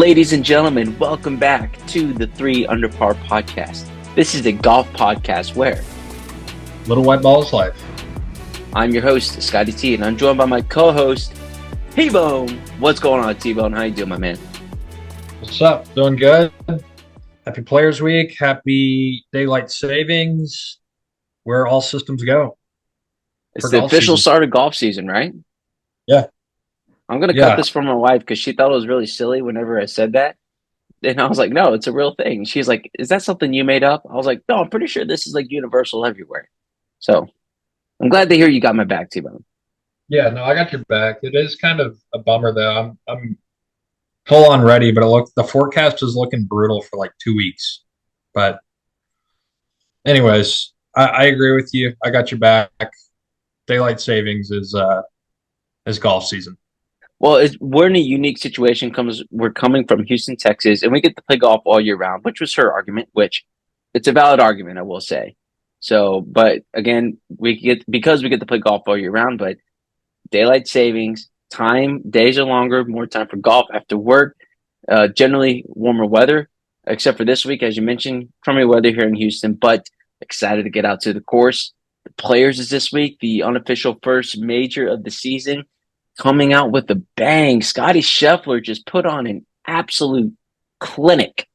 Ladies and gentlemen, welcome back to the 3 Under Par podcast. This is a golf podcast where Little White Ball's life. I'm your host, Scottie T, and I'm joined by my co-host, T-Bone. What's going on, T-Bone? How you doing, my man? What's up? Doing good. Happy Players Week. Happy Daylight Savings. Where all systems go. It's the official start of golf season, right? Yeah. I'm going to cut this from my wife because she thought it was really silly whenever I said that. And I was like, no, it's a real thing. She's like, is that something you made up? I was like, no, I'm pretty sure this is like universal everywhere. So I'm glad to hear you got my back, T-Bone. Yeah, no, I got your back. It is kind of a bummer, though. I'm full on ready, but the forecast is looking brutal for like 2 weeks. But anyways, I agree with you. I got your back. Daylight savings is golf season. Well, we're in a unique situation. We're coming from Houston, Texas, and we get to play golf all year round, which was her argument, which it's a valid argument, I will say. So, but again, because we get to play golf all year round, but daylight savings, days are longer, more time for golf after work, generally warmer weather, except for this week, as you mentioned, crummy weather here in Houston, but excited to get out to the course. The Players is this week, the unofficial first major of the season. Coming out with a bang. Scottie Scheffler just put on an absolute clinic.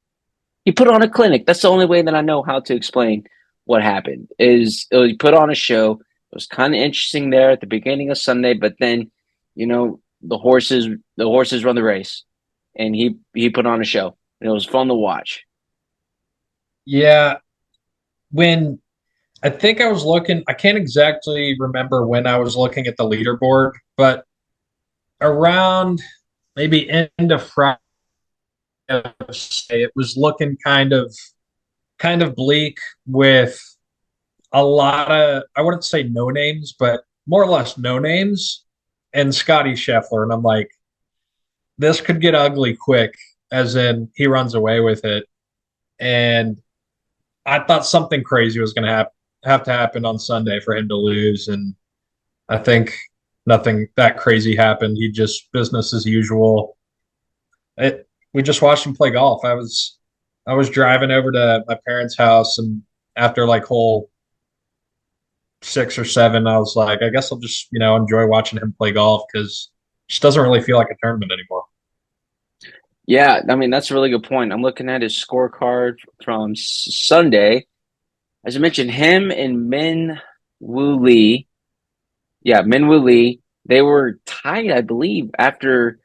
He put on a clinic. That's the only way that I know how to explain what happened. He put on a show. It was kind of interesting there at the beginning of Sunday, but then, the horses run the race, and he put on a show, and it was fun to watch. Yeah, when I think I was looking, I can't exactly remember when I was looking at the leaderboard, but around maybe end of Friday, it was looking kind of bleak with a lot of, I wouldn't say no names, but more or less no names and Scottie Scheffler. And I'm like, this could get ugly quick, as in he runs away with it. And I thought something crazy was going to have to happen on Sunday for him to lose. And I think nothing that crazy happened. He just business as usual. We just watched him play golf. I was driving over to my parents' house, and after like hole 6 or 7, I was like, I guess I'll just enjoy watching him play golf because it just doesn't really feel like a tournament anymore. Yeah, I mean, that's a really good point. I'm looking at his scorecard from Sunday. As I mentioned, him and Min Woo Lee. Yeah, Min Woo Lee, they were tied, I believe, after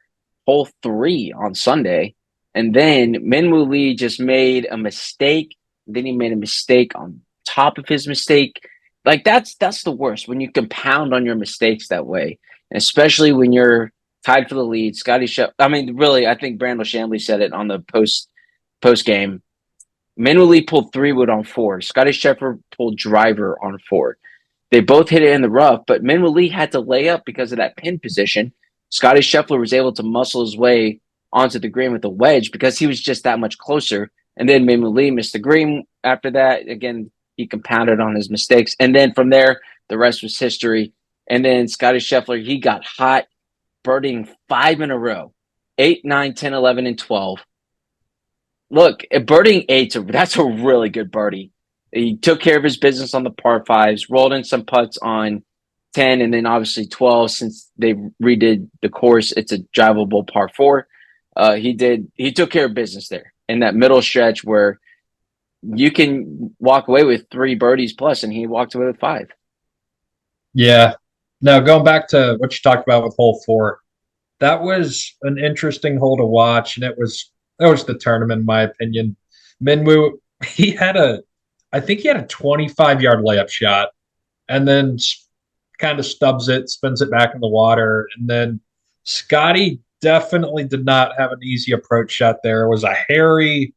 hole 3 on Sunday. And then Min Woo Lee just made a mistake. Then he made a mistake on top of his mistake. Like, that's the worst, when you compound on your mistakes that way. And especially when you're tied for the lead. Scottie Scheffler, I mean, really, I think Brandel Chambly said it on the post game. Min Woo Lee pulled 3-wood on 4. Scottie Scheffler pulled driver on 4. They both hit it in the rough, but Min Woo Lee had to lay up because of that pin position. Scottie Scheffler was able to muscle his way onto the green with a wedge because he was just that much closer. And then Min Woo Lee missed the green after that. Again, he compounded on his mistakes. And then from there, the rest was history. And then Scottie Scheffler, he got hot, birdieing 5 in a row, 8, 9, 10, 11, and 12. Look, birdieing 8, that's a really good birdie. He took care of his business on the par 5s, rolled in some putts on 10, and then obviously 12. Since they redid the course, it's a drivable par 4. He took care of business there in that middle stretch where you can walk away with 3 birdies plus, and he walked away with 5. Yeah. Now, going back to what you talked about with hole 4, that was an interesting hole to watch, and that was the tournament, in my opinion. Min Woo, I think he had a 25-yard layup shot, and then kind of stubs it, spins it back in the water. And then Scottie definitely did not have an easy approach shot there. It was a hairy,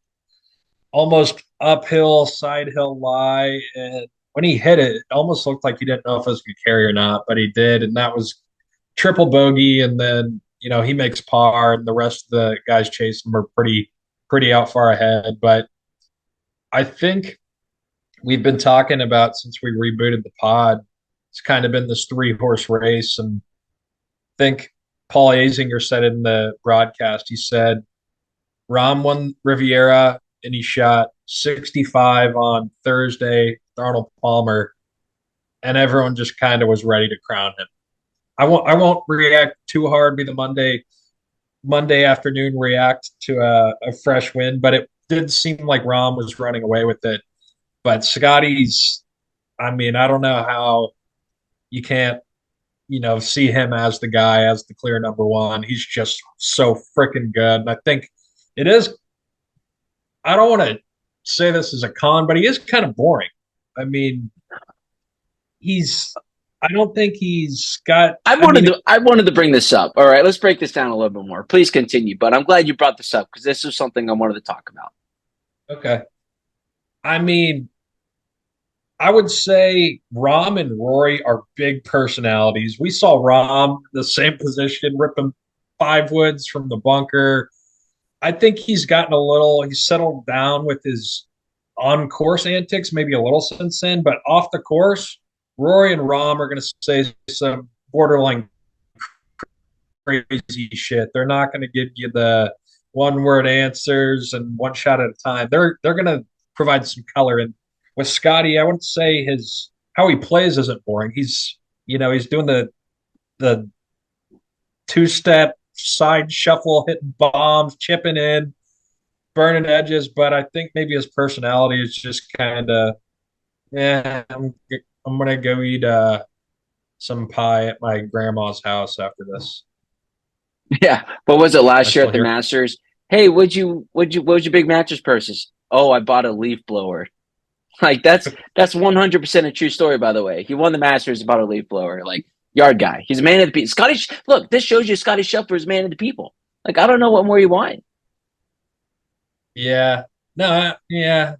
almost uphill, side hill lie. And when he hit it, it almost looked like he didn't know if it was going to carry or not, but he did. And that was triple bogey. And then, he makes par, and the rest of the guys chasing him are pretty out far ahead. But I think we've been talking about, since we rebooted the pod, it's kind of been this 3-horse race. And I think Paul Azinger said it in the broadcast. He said Rahm won Riviera and he shot 65 on Thursday, with Arnold Palmer, and everyone just kind of was ready to crown him. I won't react too hard. Be the Monday afternoon react to a fresh win, but it did seem like Rahm was running away with it. But Scottie's, I mean, I don't know how you can't, see him as the guy, as the clear number one. He's just so freaking good. And I think it is, I don't want to say this as a con, but he is kind of boring. I mean, he's, I don't think he's got, I mean, I wanted to bring this up. All right, let's break this down a little bit more. Please continue. But I'm glad you brought this up because this is something I wanted to talk about. okay. I mean, I would say Rom and Rory are big personalities. We saw Rom the same position, ripping five woods from the bunker. I think he's settled down with his on course antics, maybe a little since then, but off the course, Rory and Rom are going to say some borderline crazy shit. They're not going to give you the one word answers and one shot at a time. They're going to provide some color. And with Scottie, I wouldn't say his how he plays isn't boring. He's doing the two step side shuffle, hitting bombs, chipping in, burning edges. But I think maybe his personality is just kind of, yeah, I'm gonna go eat some pie at my grandma's house after this. Yeah. What was it I last year still at the hear. Masters? Hey, what would your big mattress purchase? Oh, I bought a leaf blower. Like that's 100% a true story, by the way. He won the Masters about a leaf blower, like yard guy. He's a man of the people. Look, this shows you Scottie Scheffler is man of the people. Like I don't know what more you want. Yeah, no, yeah.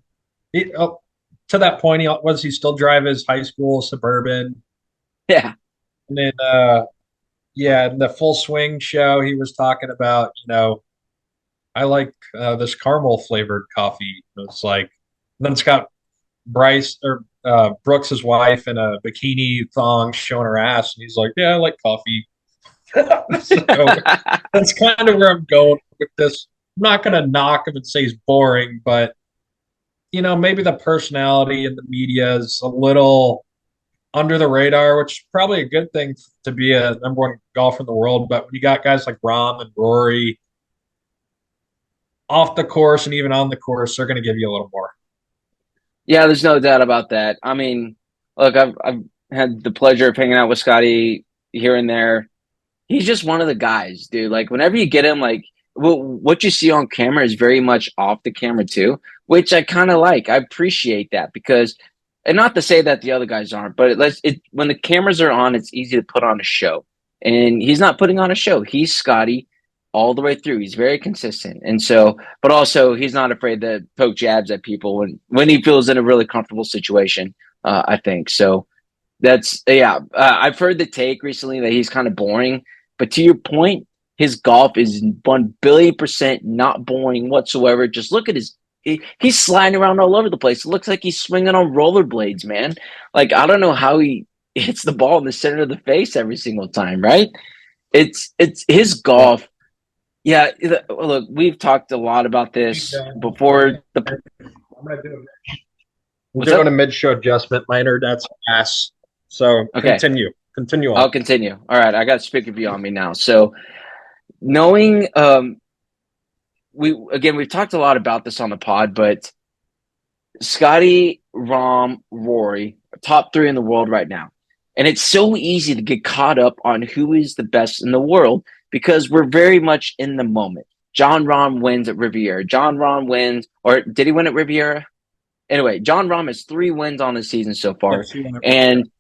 Oh, to that point, he still drive his high school Suburban, Yeah, and then yeah, in the Full Swing show, he was talking about, I like this caramel flavored coffee. It's like, then it's got Bryce or Brooks's wife in a bikini thong showing her ass, and he's like, "Yeah, I like coffee." So that's kind of where I'm going with this. I'm not going to knock him and say he's boring, but maybe the personality in the media is a little under the radar, which is probably a good thing to be a number one golfer in the world. But when you got guys like Rahm and Rory off the course and even on the course, they're going to give you a little more. yeah. There's no doubt about that. I mean, look, I've had the pleasure of hanging out with Scotty here and there. He's just one of the guys, dude. Like whenever you get him, like what you see on camera is very much off the camera too, which I kind of like. I appreciate that because, and not to say that the other guys aren't, but when the cameras are on, it's easy to put on a show, and he's not putting on a show. He's Scotty all the way through. He's very consistent, and so, but also he's not afraid to poke jabs at people when he feels in a really comfortable situation. I think so. That's yeah. I've heard the take recently that he's kind of boring, but to your point, his golf is 1 billion% not boring whatsoever. Just look at he's sliding around all over the place. It looks like he's swinging on rollerblades, man. Like I don't know how he hits the ball in the center of the face every single time, right? It's his Yeah. golf. Yeah, look, we've talked a lot about this before. I'm gonna do I'm What's doing up? a mid-show adjustment. My internet's ass. So Okay, continue on. I'll continue. All right, I got speaker view on me now. So knowing we've talked a lot about this on the pod, but Scotty, Rom, Rory, top three in the world right now. And it's so easy to get caught up on who is the best in the world because we're very much in the moment. John Rahm wins at Riviera. John Rahm wins, or did he win at Riviera? Anyway, John Rahm has 3 wins on the season so far, Yes, you want to review. and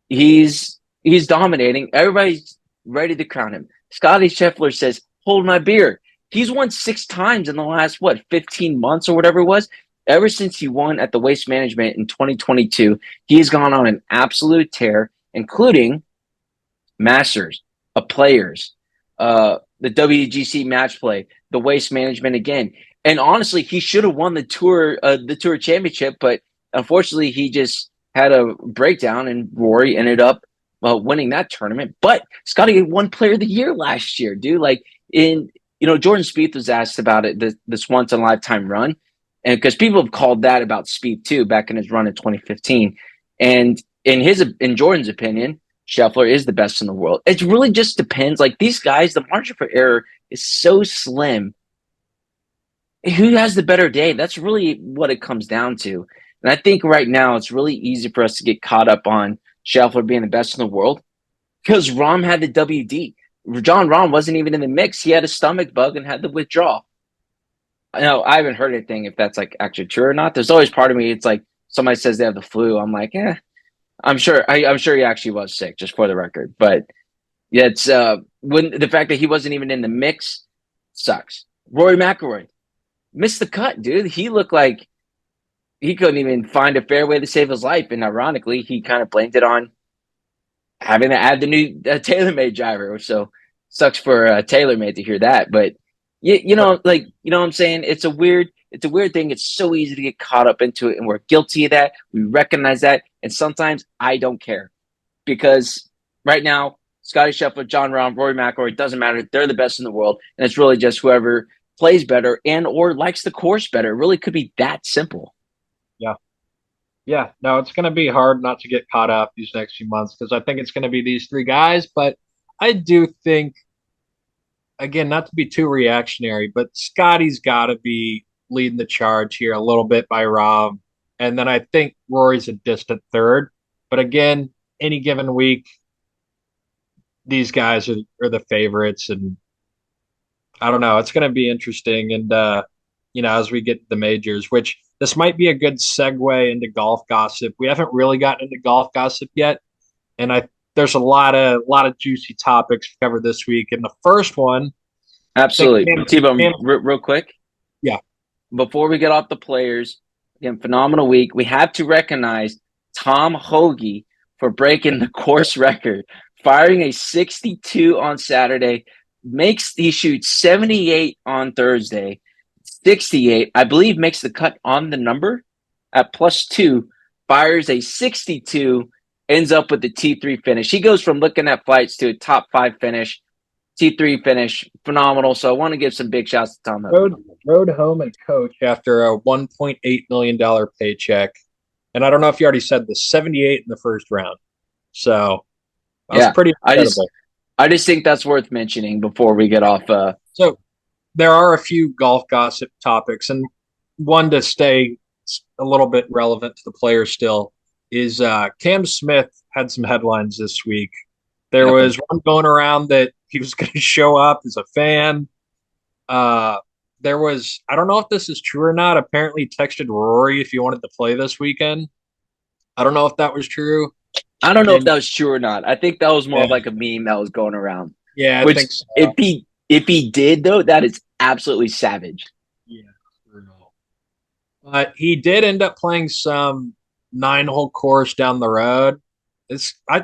he's dominating. Everybody's ready to crown him. Scottie Scheffler says, "Hold my beer." He's won 6 times in the last 15 months or whatever it was. Ever since he won at the Waste Management in 2022, he's gone on an absolute tear, including Masters, Players, the WGC Match Play, the Waste Management again. And honestly, he should have won the Tour Championship, but unfortunately, he just had a breakdown, and Rory ended up winning that tournament. But Scotty won Player of the Year last year, dude. Like in Jordan Spieth was asked about it this once in a lifetime run, and because people have called that about Spieth too back in his run in 2015, and in Jordan's opinion, Scheffler is the best in the world. It really just depends. Like these guys, the margin for error is so slim. Who has the better day? That's really what it comes down to. And I think right now it's really easy for us to get caught up on Scheffler being the best in the world because Rahm had the WD. John Rahm wasn't even in the mix. He had a stomach bug and had to withdraw. I haven't heard anything if that's like actually true or not. There's always part of me. It's like somebody says they have the flu. I'm like, I'm sure. I'm sure he actually was sick, just for the record. But yeah, it's when the fact that he wasn't even in the mix sucks. Rory McIlroy missed the cut, dude. He looked like he couldn't even find a fair way to save his life, and ironically, he kind of blamed it on having to add the new TaylorMade driver. So sucks for TaylorMade to hear that, but what I'm saying. It's a weird thing. It's so easy to get caught up into it, and we're guilty of that. We recognize that, and sometimes I don't care because right now, Scottie Scheffler, John Rahm, Rory McIlroy, doesn't matter. They're the best in the world, and it's really just whoever plays better and or likes the course better. It really could be that simple. Yeah. Yeah. No, it's going to be hard not to get caught up these next few months because I think it's going to be these three guys. But I do think, again, not to be too reactionary, but Scottie's got to be leading the charge here a little bit by Rob. And then I think Rory's a distant third. But again, any given week, these guys are the favorites. And I don't know. It's going to be interesting. And, as we get to the majors, which this might be a good segue into golf gossip. We haven't really gotten into golf gossip yet. And there's a lot of juicy topics to cover this week. And the first one, I think Absolutely. T-Bone, real quick, yeah, before we get off the players, again, phenomenal week. We have to recognize Tom Hoagie for breaking the course record, firing a 62 on Saturday, he shoots 78 on Thursday, 68, I believe makes the cut on the number at +2, fires a 62, ends up with the T3 finish. He goes from looking at flights to a top 5 finish. T3 finish, phenomenal. So I want to give some big shouts to Tom Hoagie. rode home and coach after a $1.8 million paycheck. And I don't know if you already said the 78 in the first round. So that was Yeah, pretty I just incredible. I just think that's worth mentioning before we get off. So there are a few golf gossip topics, and one to stay a little bit relevant to the players still is Cam Smith had some headlines this week. There Yep. was one going around that he was going to show up as a fan. Uh, there was, I don't know if this is true or not. Apparently, he texted Rory if he wanted to play this weekend. I don't know if that was true. I don't know if And that was true or not. I think that was more yeah, of like a meme that was going around. yeah, I Which, think so. if he did though, that is absolutely savage. Yeah, for real. But he did end up playing some 9-hole course down the road.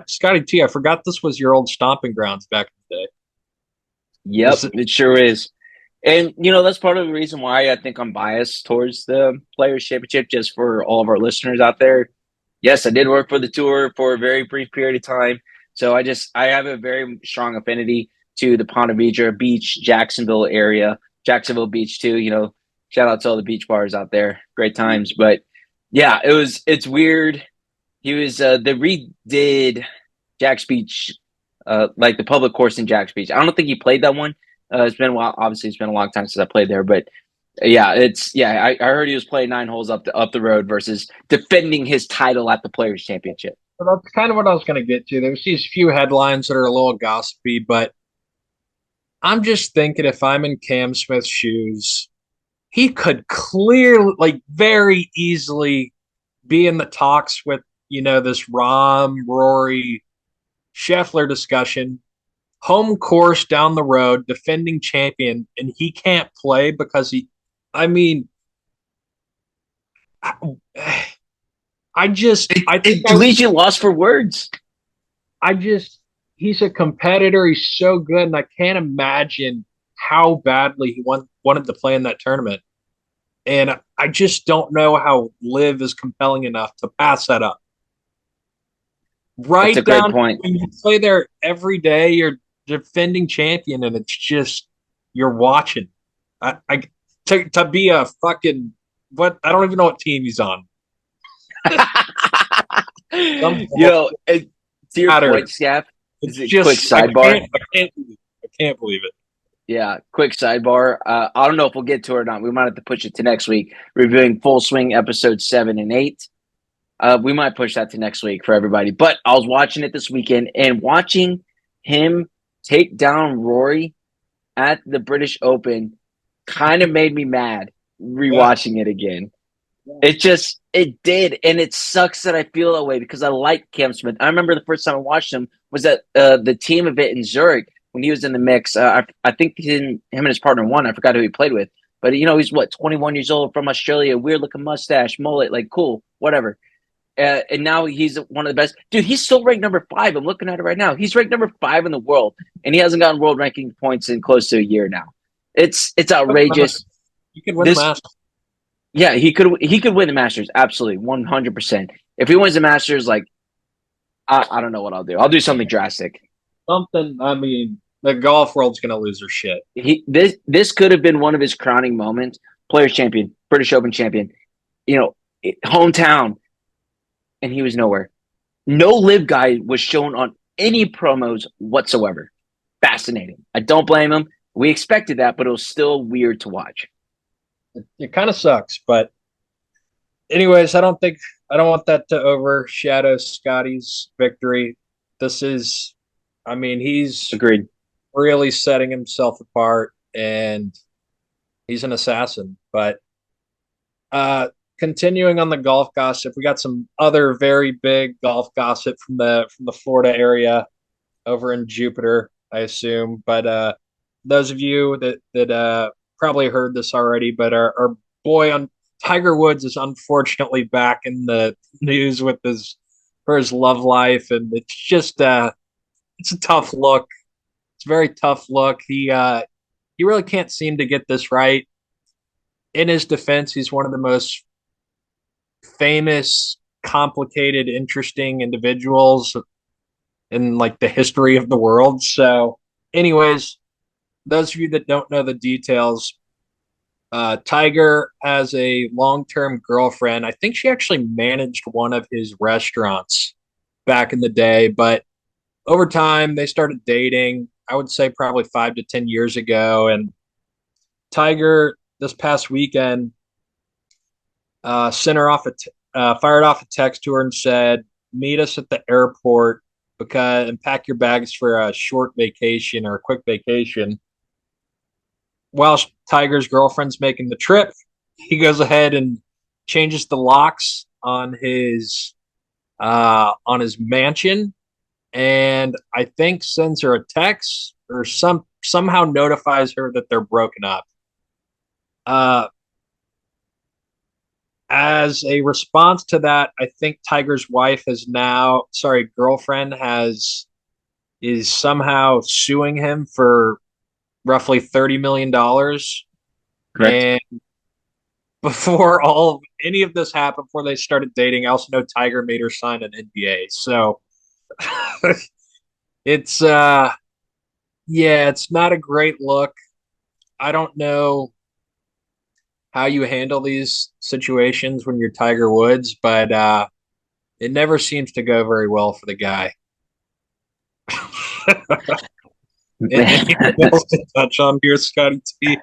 Scotty T. I forgot this was your old stomping grounds back in the day. Yep, Is it, it sure is. And that's part of the reason why I think I'm biased towards the Players Championship. Just for all of our listeners out there, yes, I did work for the tour for a very brief period of time. So I have a very strong affinity to the Ponte Vedra Beach, Jacksonville area, Jacksonville Beach too. Shout out to all the beach bars out there. Great times. But yeah, it's weird. They redid Jack's Beach, like the public course in Jack's Beach. I don't think he played that one. It's been a while. Obviously, it's been a long time since I played there, but yeah, I heard he was playing 9 holes up the road versus defending his title at the Players Championship. so that's kind of what I was going to get to. There's these few headlines that are a little gossipy, but I'm just thinking if I'm in Cam Smith's shoes, he could clearly, like, very easily be in the talks with, this Rom, Rory, Scheffler discussion, home course down the road, defending champion, and he can't play because I mean, I think It leaves you lost for words. I just, he's a competitor. He's so good, and I can't imagine how badly he wanted to play in that tournament. And I just don't know how Live is compelling enough to pass that up. That's a Right great down point. when you play there every day, you're defending champion, and it's just you're watching. I to be a fucking what? I don't even know what team he's on. Some To your matter. point, Scaff, is It's a quick just sidebar. I can't believe it. Yeah, quick sidebar. I don't know if we'll get to it or not. We might have to push it to next week. Reviewing Full Swing episodes 7 and 8. We might push that to next week for everybody. But I was watching it this weekend and watching him take down Rory at the British Open kind of made me mad Yeah. rewatching it again. It did. And it sucks that I feel that way because I like Cam Smith. I remember the first time I watched him was at the team event in Zurich when he was in the mix. I think him and his partner won. I forgot who he played with. But, he's what, 21 years old from Australia, weird looking mustache, mullet, like cool, whatever. And now he's one of the best. Dude, he's still ranked number 5. I'm looking at it right now. He's ranked number 5 in the world, and he hasn't gotten world ranking points in close to a year now. It's outrageous. You can win the This, Masters. yeah, he could win the Masters, absolutely, 100%. If he wins the Masters, like I don't know what I'll do. I'll do something drastic. Something. I mean, the golf world's gonna lose their shit. This could have been one of his crowning moments. Players champion, British Open champion, you know, hometown, and he was nowhere. No live guy was shown on any promos whatsoever. Fascinating. I don't blame him. We expected that, but it was still weird to watch. It kind of sucks, but anyways, I don't want that to overshadow Scottie's victory. This is, I mean, he's Agreed. really setting himself apart, and he's an assassin. But continuing on the golf gossip, we got some other very big golf gossip from the Florida area over in Jupiter, I assume. But those of you that probably heard this already, but our boy on Tiger Woods is unfortunately back in the news with his love life, and it's just it's a tough look. It's a very tough look. He really can't seem to get this right. In his defense, he's one of the most famous, complicated, interesting individuals in like the history of the world. So, anyways, those of you that don't know the details, Tiger has a long-term girlfriend. I think she actually managed one of his restaurants back in the day, but over time they started dating. I would say probably 5 to 10 years ago, and Tiger this past weekend sent her off fired off a text to her and said, "Meet us at the airport and pack your bags for a short vacation or a quick vacation." While Tiger's girlfriend's making the trip, he goes ahead and changes the locks on his mansion, and I think sends her a text or somehow notifies her that they're broken up. Uh, as a response to that, I think Tiger's girlfriend is somehow suing him for roughly $30 million. Correct. And before any of this happened, before they started dating, I also know Tiger made her sign an NDA. So it's yeah, it's not a great look. I don't know how you handle these situations when you're Tiger Woods, but it never seems to go very well for the guy. Anything else to touch on here, Scotty T?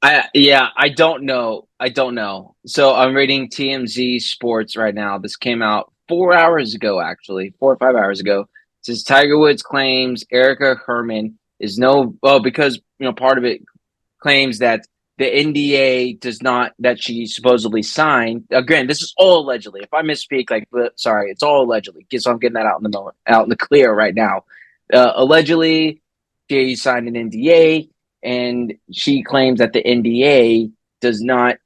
I don't know. I don't know. So I'm reading TMZ Sports right now. This came out 4 hours ago, actually, 4 or 5 hours ago. It says Tiger Woods claims Erica Herman is because part of it claims that the NDA does not that she supposedly signed. Again, this is all allegedly. If I misspeak, sorry, it's all allegedly. So I'm getting that out in the clear right now. Allegedly, she signed an NDA, and she claims that the NDA does not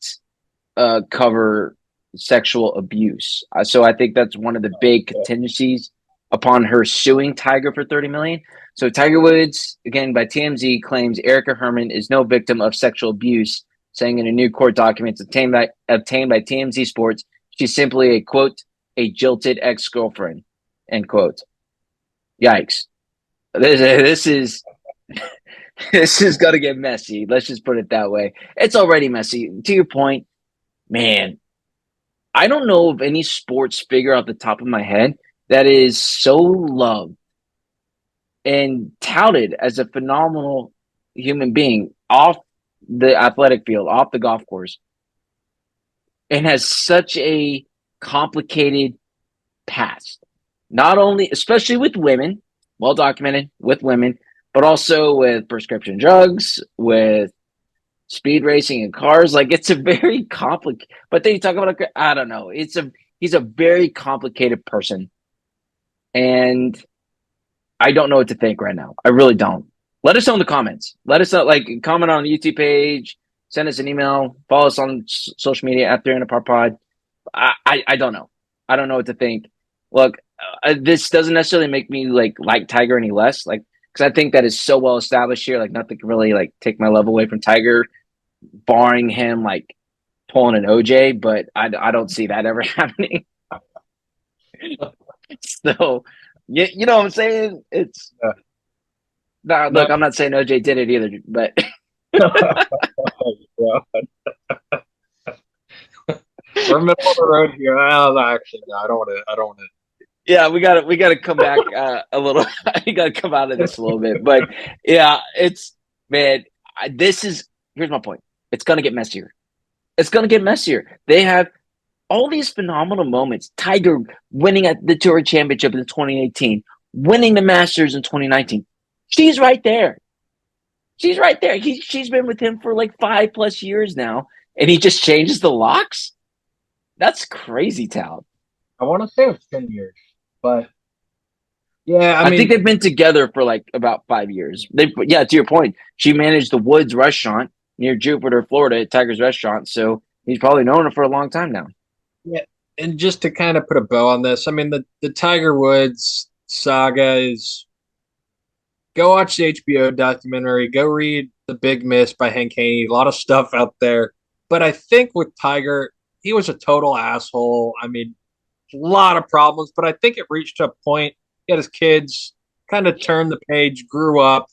cover sexual abuse. So I think that's one of the big contingencies upon her suing Tiger for $30 million. So Tiger Woods, again by TMZ, claims Erica Herman is no victim of sexual abuse, saying in a new court document obtained by TMZ Sports, she's simply a quote, a jilted ex-girlfriend, end quote. Yikes. This is This is gonna get messy. Let's just put it that way. It's already messy. To your point, man, I don't know of any sports figure off the top of my head that is so loved and touted as a phenomenal human being off the athletic field, off the golf course, and has such a complicated past. Not only, especially with women, well documented with women, but also with prescription drugs, with speed racing and cars. Like it's a very complicated. But then you talk about, I don't know. He's a very complicated person, and I don't know what to think right now. I really don't. Let us know in the comments. Let us know, like, comment on the YouTube page, send us an email, follow us on social media at 300 Par Pod. I don't know. I don't know what to think. Look, this doesn't necessarily make me like Tiger any less, like because I think that is so well established here. Like nothing can really like take my love away from Tiger, barring him like pulling an OJ. But I don't see that ever happening. So you know what I'm saying? It's Yeah. nah, No. look. I'm not saying OJ did it either, but Yeah. We're middle of the road here. Well, actually, no, I don't want to. I don't want yeah, we gotta come back a little. We gotta come out of this a little bit, but yeah, it's man. This is here's my point. It's gonna get messier. It's gonna get messier. They have all these phenomenal moments. Tiger winning at the Tour Championship in 2018, winning the Masters in 2019. She's right there. She's right there. She's been with him for like 5+ years now, and he just changes the locks. That's crazy town. I want to say it's 10 years, but yeah, I I think mean, they've been together for like about 5 years. Yeah, to your point, she managed the Woods restaurant near Jupiter, Florida, at Tiger's restaurant. So he's probably known her for a long time now. yeah, and just to kind of put a bow on this, I mean, the Tiger Woods saga is go watch the HBO documentary, go read The Big Miss by Hank Haney. A lot of stuff out there, but I think with Tiger, he was a total asshole. I mean, a lot of problems, but I think it reached a point. He had his kids, kind of turned the page, grew up,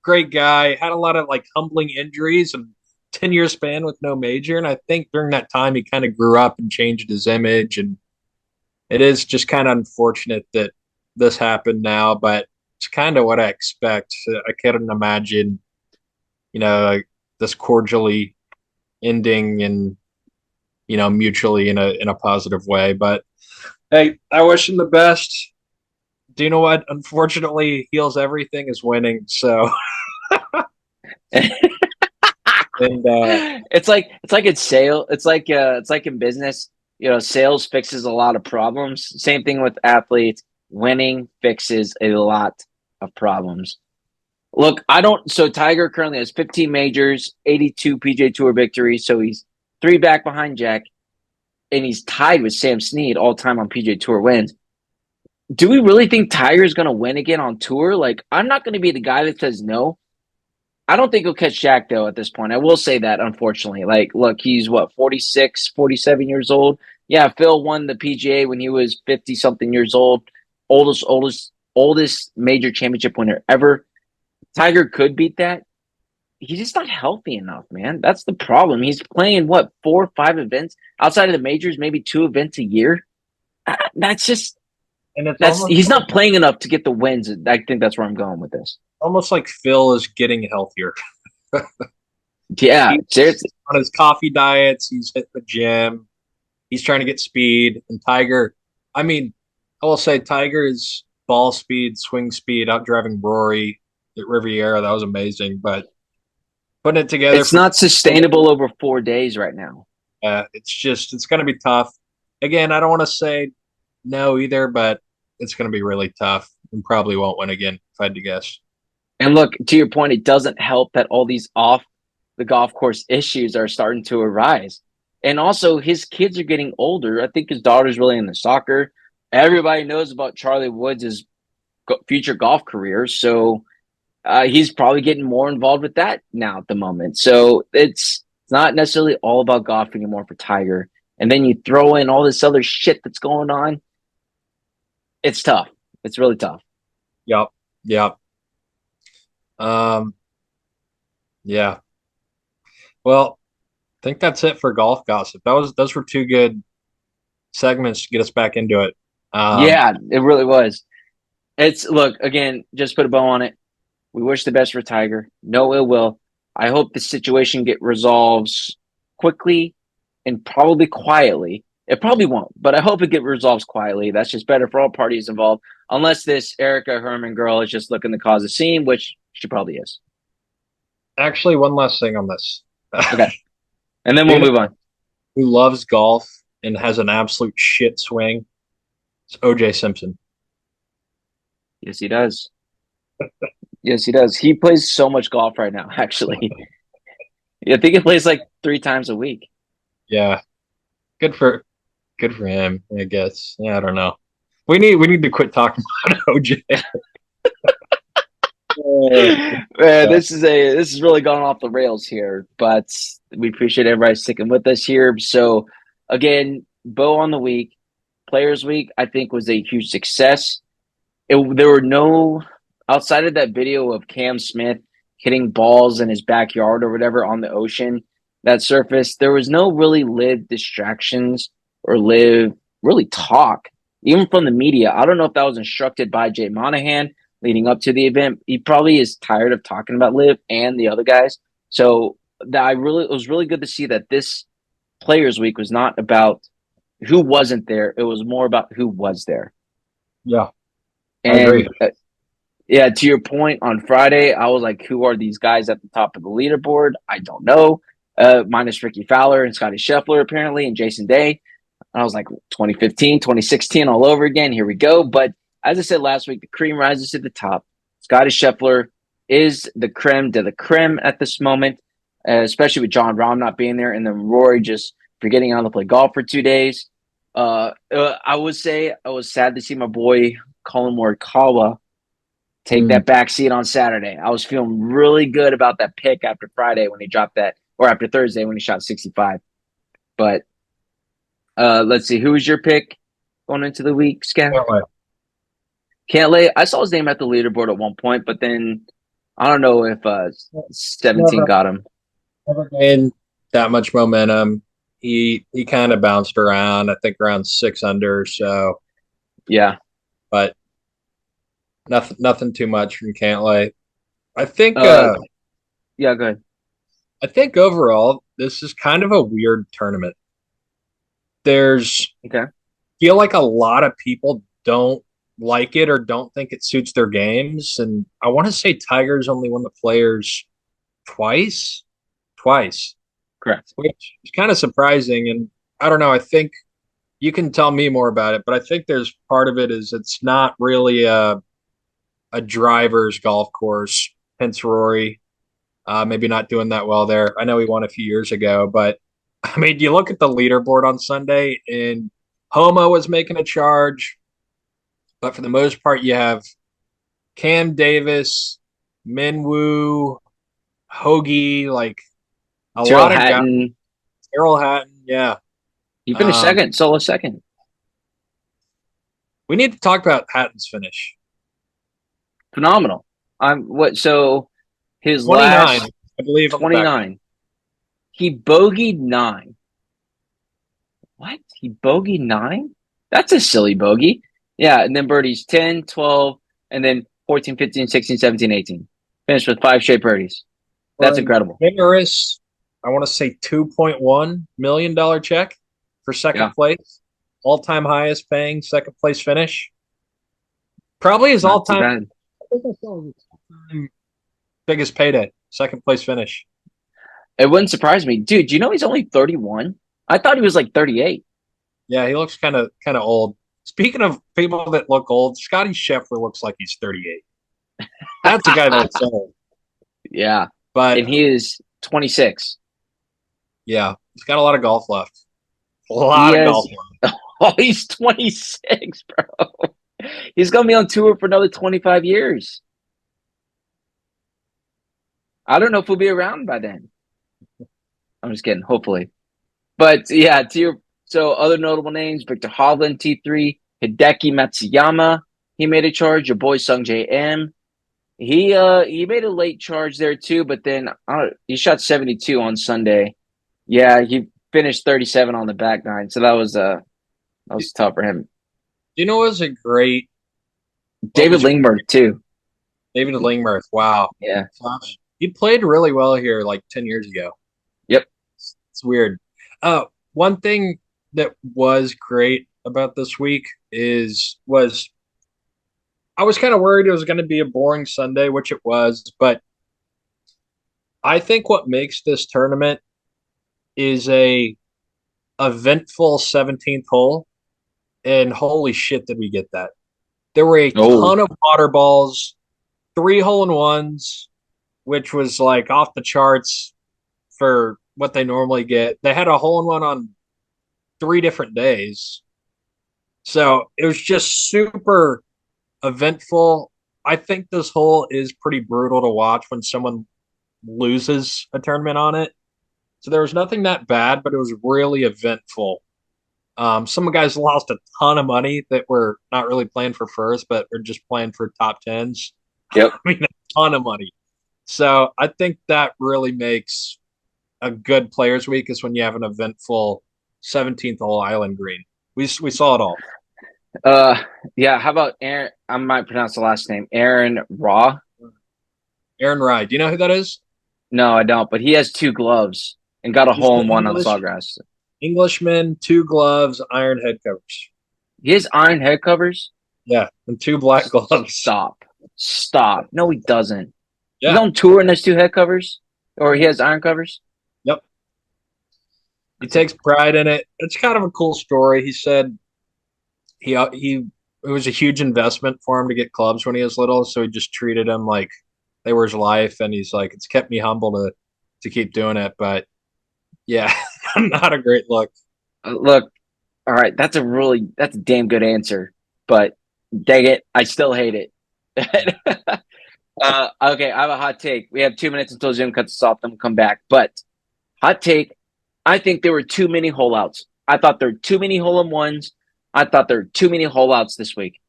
great guy, had a lot of like humbling injuries and 10-year span with no major. And I think during that time, he kind of grew up and changed his image. And it is just kind of unfortunate that this happened now, but it's kind of what I expect. I couldn't imagine, like this cordially ending and, mutually in a positive way. But hey, I wish him the best. Do you know what? Unfortunately, heals everything is winning. So, and it's like in sale. It's like in business. You know, sales fixes a lot of problems. Same thing with athletes. Winning fixes a lot of problems. Look, I don't. So Tiger currently has 15 majors, 82 PJ Tour victories. So he's three back behind Jack, and he's tied with Sam Snead all time on PJ Tour wins. Do we really think Tiger's going to win again on tour? Like, I'm not going to be the guy that says no. I don't think he'll catch Shaq, though, at this point. I will say that, unfortunately. Like, look, he's what, 46, 47 years old? Yeah, Phil won the PGA when he was 50 something years old. Oldest major championship winner ever. Tiger could beat that. He's just not healthy enough, man. That's the problem. He's playing, what, 4 or 5 events? Outside of the majors, maybe 2 events a year? That's just and it's That's almost he's like not playing enough to get the wins. I think that's where I'm going with this. Phil is getting healthier. Yeah, He's seriously. on his coffee diets. He's hit the gym. He's trying to get speed. And Tiger, I mean, I will say Tiger's ball speed, swing speed, out driving Rory at Riviera, that was amazing. But putting it together It's for not sustainable over 4 days right now. it's going to be tough. Again, I don't want to say no either, but it's going to be really tough and probably won't win again if I had to guess. And look, to your point, it doesn't help that all these off the golf course issues are starting to arise. And also, his kids are getting older. I think his daughter's really into soccer. Everybody knows about Charlie Woods' future golf career. So he's probably getting more involved with that now at the moment. So it's not necessarily all about golf anymore for Tiger. And then you throw in all this other shit that's going on. It's tough. It's really tough. Yep. Yep. Um, yeah. Well, I think that's it for golf gossip. Those were two good segments to get us back into it. Um, Yeah, it really was. It's look again. Just put a bow on it. We wish the best for Tiger. No ill will. I hope the situation get resolves quickly and probably quietly. It probably won't, but I hope it get resolved quietly. That's just better for all parties involved. Unless this Erica Herman girl is just looking to cause a scene, which she probably is. Actually, one last thing on this. Okay, and then Do we'll you know move on. who loves golf and has an absolute shit swing? It's OJ Simpson. Yes, he does. Yes, he does. He plays so much golf right now. Actually, I think he plays like 3 times a week. Yeah, good for good for him, I guess. Yeah, I don't know. We need to quit talking about OJ. Man, this is really going off the rails here, but we appreciate everybody sticking with us here. So again, Bo on the week, Players Week, I think was a huge success. There were no outside of that video of Cam Smith hitting balls in his backyard or whatever on the ocean that surface. There was no really live distractions or live really talk, even from the media. I don't know if that was instructed by Jay Monahan leading up to the event. He probably is tired of talking about live and the other guys. So that it was really good to see that this Players Week was not about who wasn't there. It was more about who was there. Yeah, I agree. And yeah, to your point on Friday, I was like, who are these guys at the top of the leaderboard? I don't know. Minus Ricky Fowler and Scottie Scheffler, apparently, and Jason Day. And I was like, 2015, 2016, all over again. Here we go. But as I said last week, the cream rises to the top. Scottie Scheffler is the creme de la creme at this moment, especially with John Rahm not being there and then Rory just forgetting how to play golf for 2 days. I would say I was sad to see my boy Colin Morikawa take Mm. that back seat on Saturday. I was feeling really good about that pick after Friday when he dropped that, or after Thursday when he shot 65. But let's see, who was your pick going into the week, Scav? Can't wait. Cantlay. I saw his name at the leaderboard at one point, but then I don't know if 17 Never, got him. never gained that much momentum. He kind of bounced around, I think around 6 under, so Yeah. but nothing too much from Cantlay. I think Uh, uh yeah, good. I think overall this is kind of a weird tournament. There's Okay. feel like a lot of people don't like it or don't think it suits their games. And I want to say Tiger's only won the Players twice, twice, Correct. which is kind of surprising. And I don't know. I think you can tell me more about it, but I think there's part of it is it's not really a driver's golf course. Hence Rory, maybe not doing that well there. I know he won a few years ago, but I mean, you look at the leaderboard on Sunday, and Homa was making a charge, but for the most part, you have Cam Davis, Minwoo, Hoagie, like a Tyrrell lot of guys. Hatton, Errol Hatton, yeah. he finished Um, second, solo second. we need to talk about Hatton's finish. Phenomenal. I'm what so his 29, last I believe, on the back nine. 29. He bogeyed 9. What? He bogeyed 9? That's a silly bogey. Yeah, and then birdies 10, 12, and then 14, 15, 16, 17, 18. Finished with 5 straight birdies. For That's a incredible. generous, I want to say $2.1 million check for second Yeah, place. All-time highest paying second place finish. Probably his not too all-time, bad. I think I saw his all-time biggest payday, second place finish. It wouldn't surprise me. Dude, do you know he's only 31? I thought he was like 38. Yeah, he looks kind of old. Speaking of people that look old, Scottie Scheffler looks like he's 38. That's a guy that looks old. Yeah, But and he is 26. yeah, he's got a lot of golf left. A He lot of golf has, left. oh, he's 26, bro. He's going to be on tour for another 25 years. I don't know if we'll be around by then. I'm just kidding, hopefully. But yeah, so other notable names: Victor Hovland, T3, Hideki Matsuyama. He made a charge. Your boy Sung J M. He made a late charge there too, but then he shot 72 on Sunday. Yeah, he finished 37 on the back nine, so that was tough for him. You know, it was a great. What David was your Lingmerth too. David Lingmerth? Wow, Yeah. gosh, he played really well here like 10 years ago. Yep. It's weird. One thing that was great about this week is was I was kind of worried it was going to be a boring Sunday, which it was, but I think what makes this tournament is a eventful 17th hole, and holy shit, did we get that? There were a Oh, ton of water balls, three hole in ones, which was like off the charts for what they normally get. They had a hole in one on three different days. So it was just super eventful. I think this hole is pretty brutal to watch when someone loses a tournament on it. So there was nothing that bad, but it was really eventful. Some guys lost a ton of money that were not really playing for first, but were just playing for top tens. yep. I mean, a ton of money. So I think that really makes a good players week is when you have an eventful 17th hole island green. We saw it all. Uh, yeah. How about Aaron? I might pronounce the last name. Aaron Raw. Aaron Rye, do you know who that is? No, I don't. But he has two gloves and got a He's hole the in one on Sawgrass. Englishman, two gloves, iron head covers. He has iron head covers. Yeah, and two black gloves. Stop. Stop. No, he doesn't. He's Yeah. on tour and has two head covers, or he has iron covers. Yep. He That's a takes pride in it. It's kind of a cool story. He said he it was a huge investment for him to get clubs when he was little, so he just treated them like they were his life, and he's like, it's kept me humble to keep doing it. But yeah, not a great look. look. All right, that's a damn good answer. But dang it, I still hate it. Okay, I have a hot take. We have 2 minutes until Zoom cuts us off, then we'll come back. But hot take, I think there were too many hole outs. I thought there were too many hole in ones. I thought there were too many hole outs this week.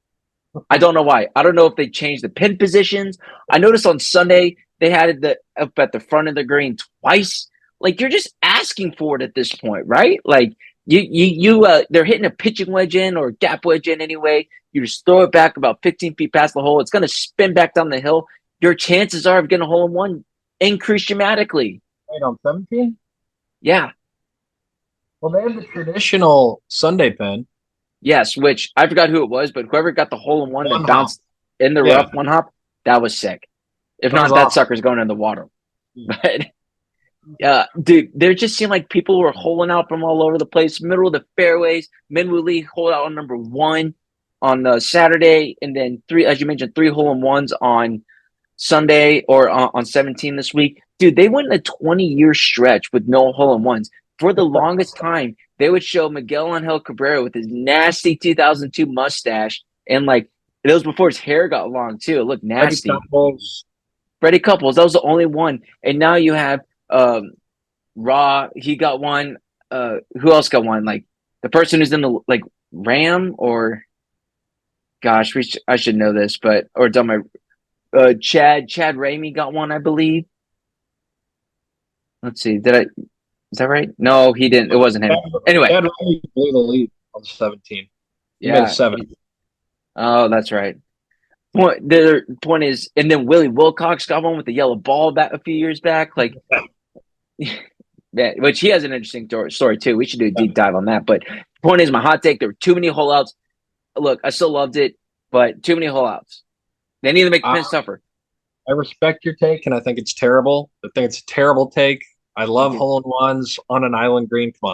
I don't know why. I don't know if they changed the pin positions. I noticed on Sunday they had it up at the front of the green twice. Like you're just asking for it at this point, right? Like they're hitting a pitching wedge in or gap wedge in anyway. You just throw it back about 15 feet past the hole. It's going to spin back down the hill. Your chances are of getting a hole in one increase dramatically. Wait, on 17? Yeah. Well, they have the traditional Sunday pin. Yes, which I forgot who it was, but whoever got the hole in one One that hop. bounced in the Yeah, rough one hop, that was sick. If that was not, that awesome. sucker's going in the water. But dude, there just seemed like people were holing out from all over the place, middle of the fairways. Minwoo Lee hold out on number one on the Saturday, and then three, as you mentioned, three hole in ones on Sunday or on 17 this week. Dude, they went in a 20-year stretch with no hole in ones. For the longest time, they would show Miguel Angel Cabrera with his nasty 2002 mustache, and like it was before his hair got long too. It looked Eddie nasty. Couples. Freddie Couples, that was the only one, and now you have Raw. He got one. Who else got one? Like the person who's in the like Ram or gosh, I should know this, but or done my Chad Ramey got one, I believe. Let's see, did I? Is that right? No, he didn't. It wasn't him. Anyway, Chad Riley blew the lead on 17. He made a yeah. seven. Oh, that's right. The point is, and then Willie Wilcox got one with the yellow ball back a few years back. Like, yeah, which he has an interesting story too. We should do a deep dive on that. But the point is, my hot take: there were too many hole outs. Look, I still loved it, but too many hole outs. They need to make the I, pins tougher. I respect your take, and I think it's terrible. I think it's a terrible take. I love hole in ones on an island green. Come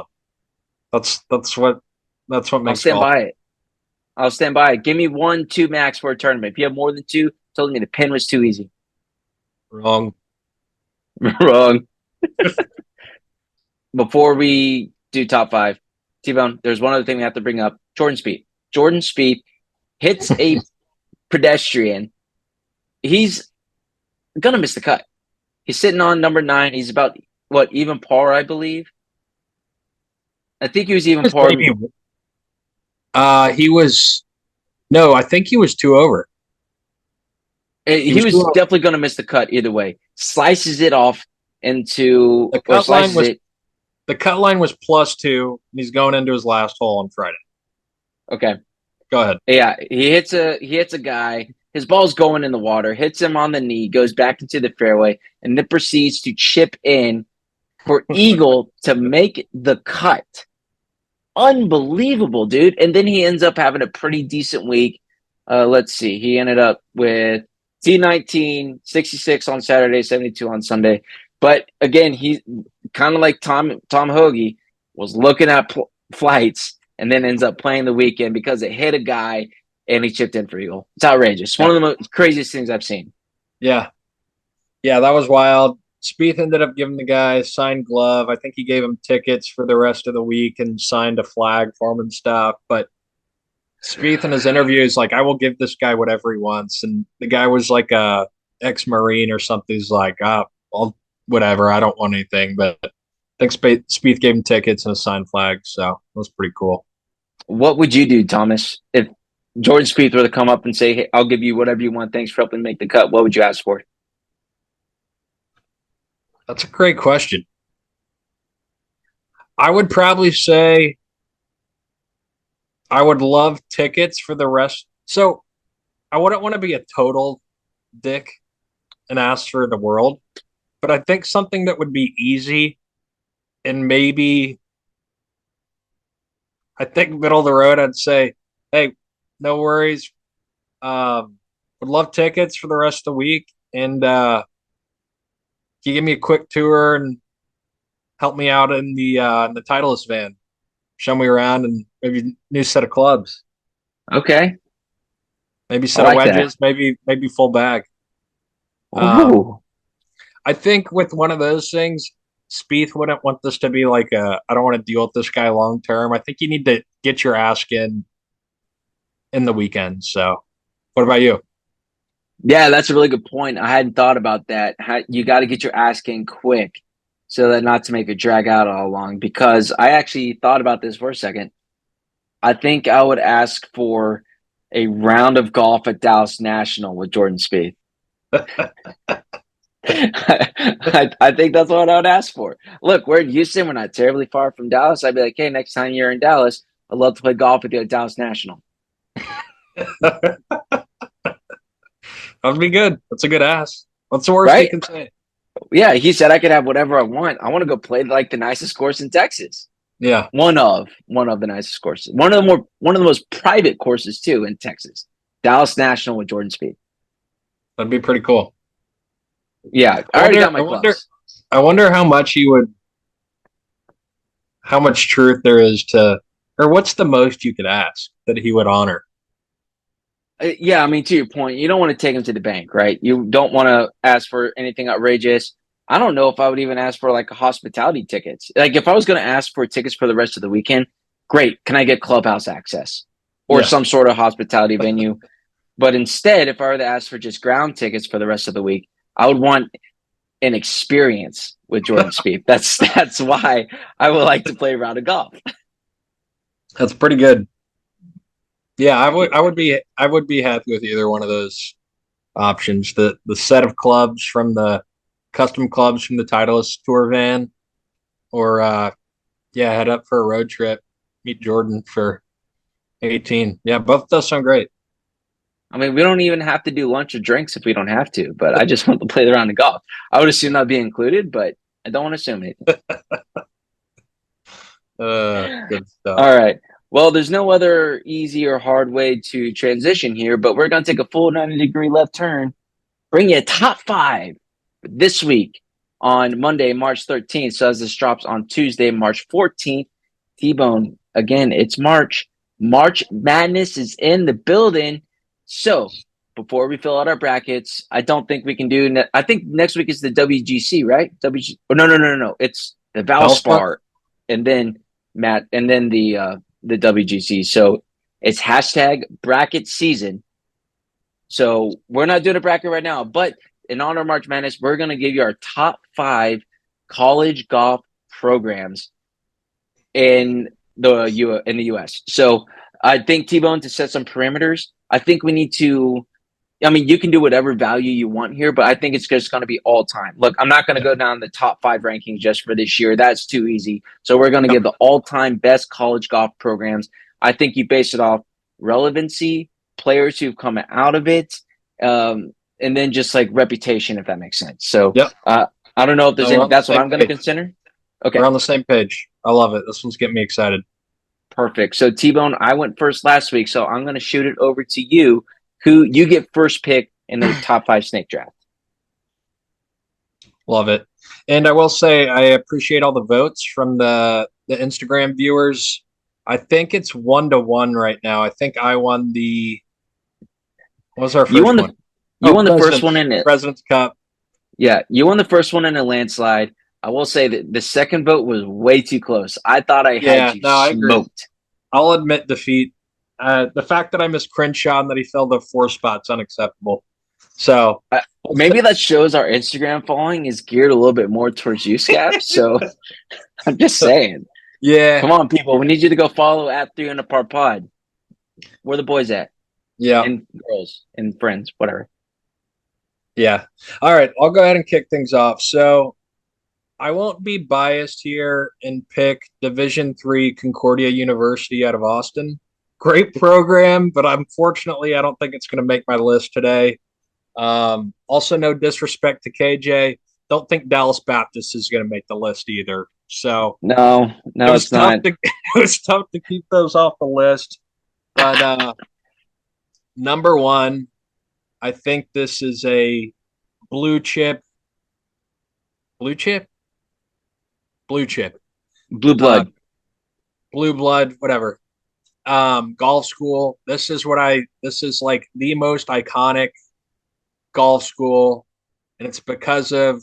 on, that's what I'll makes stand golf. by it. I'll stand by it. Give me 1, 2 max for a tournament. If you have more than two, telling me the pin was too easy. Wrong. Wrong. Before we do top five, T-Bone, there's one other thing we have to bring up. Jordan Spieth. Jordan Spieth hits a pedestrian. He's going to miss the cut. He's sitting on number 9. He's about, what, even par, I believe? I think he was even par. He was no, I think he was two over. He He was was doing definitely going to miss the cut either way. Slices it off into, the or cut line slices was it. +2, and he's going into his last hole on Friday. Okay. Go ahead. Yeah, he hits a guy. His ball's going in the water, hits him on the knee, goes back into the fairway, and then proceeds to chip in for eagle to make the cut. Unbelievable, dude. And then he ends up having a pretty decent week. Let's see. He ended up with T19, 66 on Saturday, 72 on Sunday. But again, he's kind of like Tom Hoagie was looking at flights and then ends up playing the weekend because it hit a guy and he chipped in for eagle. It's outrageous. One Yeah. of the most craziest things I've seen. Yeah. Yeah, that was wild. Spieth ended up giving the guy a signed glove. I think he gave him tickets for the rest of the week and signed a flag for him and stuff. But Spieth in his interview is like, I will give this guy whatever he wants. And the guy was like a ex-Marine or something. He's like, I'll whatever. I don't want anything. But I think Spieth gave him tickets and a signed flag. So it was pretty cool. What would you do, Thomas, if Jordan Spieth were to come up and say, "Hey, I'll give you whatever you want. Thanks for helping make the cut." What would you ask for? That's a great question. I would probably say I would love tickets for the rest. So I wouldn't want to be a total dick and ask for the world, but I think something that would be easy and maybe I think middle of the road, I'd say, hey, no worries. Would love tickets for the rest of the week. And can you give me a quick tour and help me out in the Titleist van? Show me around and maybe a new set of clubs, Okay, maybe I set of like that. wedges, maybe full bag. Um, Ooh, I think with one of those things, Spieth wouldn't want this to be like I don't want to deal with this guy long term. I think you need to get your ask in the weekend. So, what about you? yeah, that's a really good point. I hadn't thought about that. You got to get your ass in quick so that not to make it drag out all along. Because I actually thought about this for a second. I think I would ask for a round of golf at Dallas National with Jordan Spieth. I think that's what I would ask for. Look, we're in Houston. We're not terribly far from Dallas. I'd be like, hey, next time you're in Dallas, I'd love to play golf with you at Dallas National. That'd be good. That's a good ask. What's the worst he Right? can say? Yeah, he said I could have whatever I want. I want to go play like the nicest course in Texas. Yeah, One of the nicest courses. One of the most private courses too in Texas. Dallas National with Jordan Spieth. that'd be pretty cool. Yeah, I I already wonder. got I my wonder. clubs. I wonder how much he would. How much truth there is to, or what's the most you could ask that he would honor? Yeah, I mean, to your point, you don't want to take him to the bank, right? You don't want to ask for anything outrageous. I don't know if I would even ask for like a hospitality tickets. Like if I was going to ask for tickets for the rest of the weekend, great. Can I get clubhouse access or Yeah. some sort of hospitality venue? But instead, if I were to ask for just ground tickets for the rest of the week, I would want an experience with Jordan Spieth. That's why I would like to play a round of golf. That's pretty good. Yeah, I would be happy with either one of those options. The set of clubs from the custom clubs from the Titleist tour van, or yeah, head up for a road trip, meet Jordan for 18. Yeah, both of those sound great. I mean, we don't even have to do lunch or drinks if we don't have to, but I just want to play the round of golf. I would assume that'd be included, but I don't want to assume anything. Good stuff. All right. Well, there's no other easy or hard way to transition here, but we're going to take a full 90-degree left turn, bring you a top five this week on Monday, March 13th. So as this drops on Tuesday, March 14th, T-Bone, again, it's March. March Madness is in the building. So before we fill out our brackets, I don't think we can do. I think next week is the WGC, right? Oh, no. It's the Valspar? Valspar, and then Matt, and then the WGC. So it's hashtag bracket season. So we're not doing a bracket right now, but in honor of March Madness, we're going to give you our top five college golf programs in the U.S. So I think T-Bone, to set some parameters, I think we need to I mean, you can do whatever value you want here, but I think it's just going to be all time. Look, I'm not going to Yeah. go down the top five rankings just for this year. That's too easy. So we're going to Yep. give the all time best college golf programs. I think you base it off relevancy, players who've come out of it, and then just like reputation, if that makes sense. So Yep. I don't know if there's No, we're any, on the that's what same I'm going to page. consider. We're Okay, on the same page. I love it. This one's getting me excited. perfect. So T-Bone, I went first last week, so I'm going to shoot it over to you. Who you get first pick in the top five snake draft? Love it. And I will say I appreciate all the votes from the Instagram viewers. I think it's 1-1 right now. I think I won the what was our You first won one? the you Oh, won the first one in it. President's Cup. Yeah, you won the first one in a landslide. I will say that the second vote was way too close. I thought I had Yeah, you no, I agree. smoked. I'll admit defeat. The fact that I missed Crenshaw and that he fell to 4 spots unacceptable. So we'll Maybe say, that shows our Instagram following is geared a little bit more towards you, Scap. So I'm just saying. yeah, Come on, people. We need you to go follow at 300 Par Pod. Where the boys at? yeah, And girls and friends, whatever. yeah. All right, I'll go ahead and kick things off. So I won't be biased here and pick Division III Concordia University out of Austin. Great program, but unfortunately, I don't think it's going to make my list today. Also, no disrespect to KJ. Don't think Dallas Baptist is going to make the list either. So No, it no, was it's tough not. to it was tough to keep those off the list. But number one, I think this is a blue chip, blue chip, blue chip, Blue uh, blood. blue blood, whatever. Golf school. This is like the most iconic golf school, and it's because of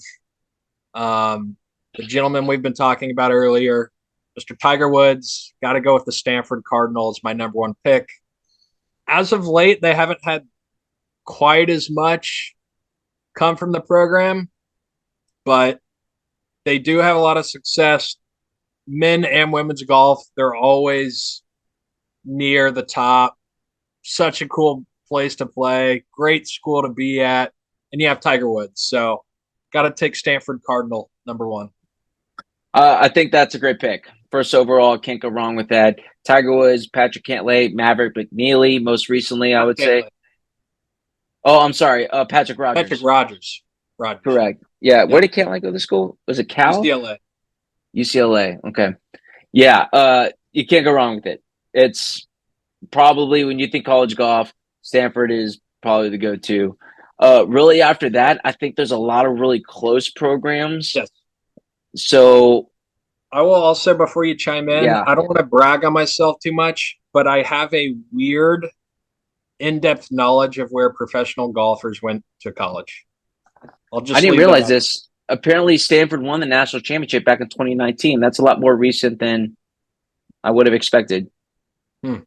the gentleman we've been talking about earlier, Mr. Tiger Woods. Got to go with the Stanford Cardinals, my number one pick. As of late, they haven't had quite as much come from the program, but they do have a lot of success. Men and women's golf, they're always near the top. Such a cool place to play, great school to be at, and you have Tiger Woods. So, got to take Stanford Cardinal number one. I think that's a great pick. First overall, can't go wrong with that. Tiger Woods, Patrick Cantlay, Maverick McNeely, most recently, I Not would say. Cantlay. Oh, I'm sorry, Patrick Patrick Rogers. Rogers. Rogers. Correct. Yeah. Where Yep. did Cantlay go to school? Was it Cal? UCLA. UCLA. Okay. Yeah. You can't go wrong with it. It's probably when you think college golf, Stanford is probably the go-to. Really, after that, I think there's a lot of really close programs. Yes. So, I will also, before you chime in, yeah. I don't want to brag on myself too much, but I have a weird, in-depth knowledge of where professional golfers went to college. I'll I just didn't leave that realize out. this. Apparently, Stanford won the national championship back in 2019. That's a lot more recent than I would have expected. Hmm.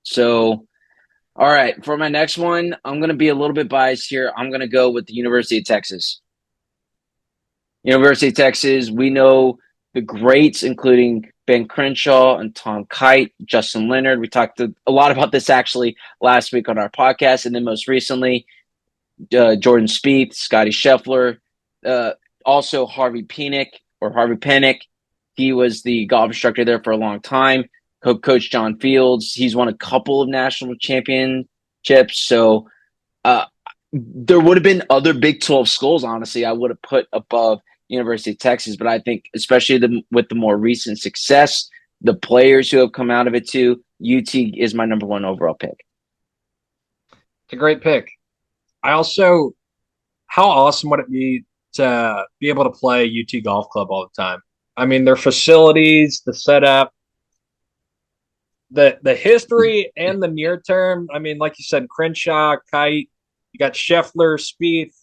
So, all right, for my next one, I'm going to be a little bit biased here. I'm going to go with the University of Texas. University of Texas, we know the greats, including Ben Crenshaw and Tom Kite, Justin Leonard. We talked a lot about this actually last week on our podcast. And then most recently, Jordan Spieth, Scottie Scheffler, also Harvey Penick. He was the golf instructor there for a long time. Coach John Fields. He's won a couple of national championships. So there would have been other Big 12 schools, honestly, I would have put above University of Texas. But I think, especially with the more recent success, the players who have come out of it too, UT is my number one overall pick. It's a great pick. I also, how awesome would it be to be able to play UT Golf Club all the time? I mean, their facilities, the setup, the history, and the near term. I mean, like you said, Crenshaw, Kite, you got Scheffler, Spieth.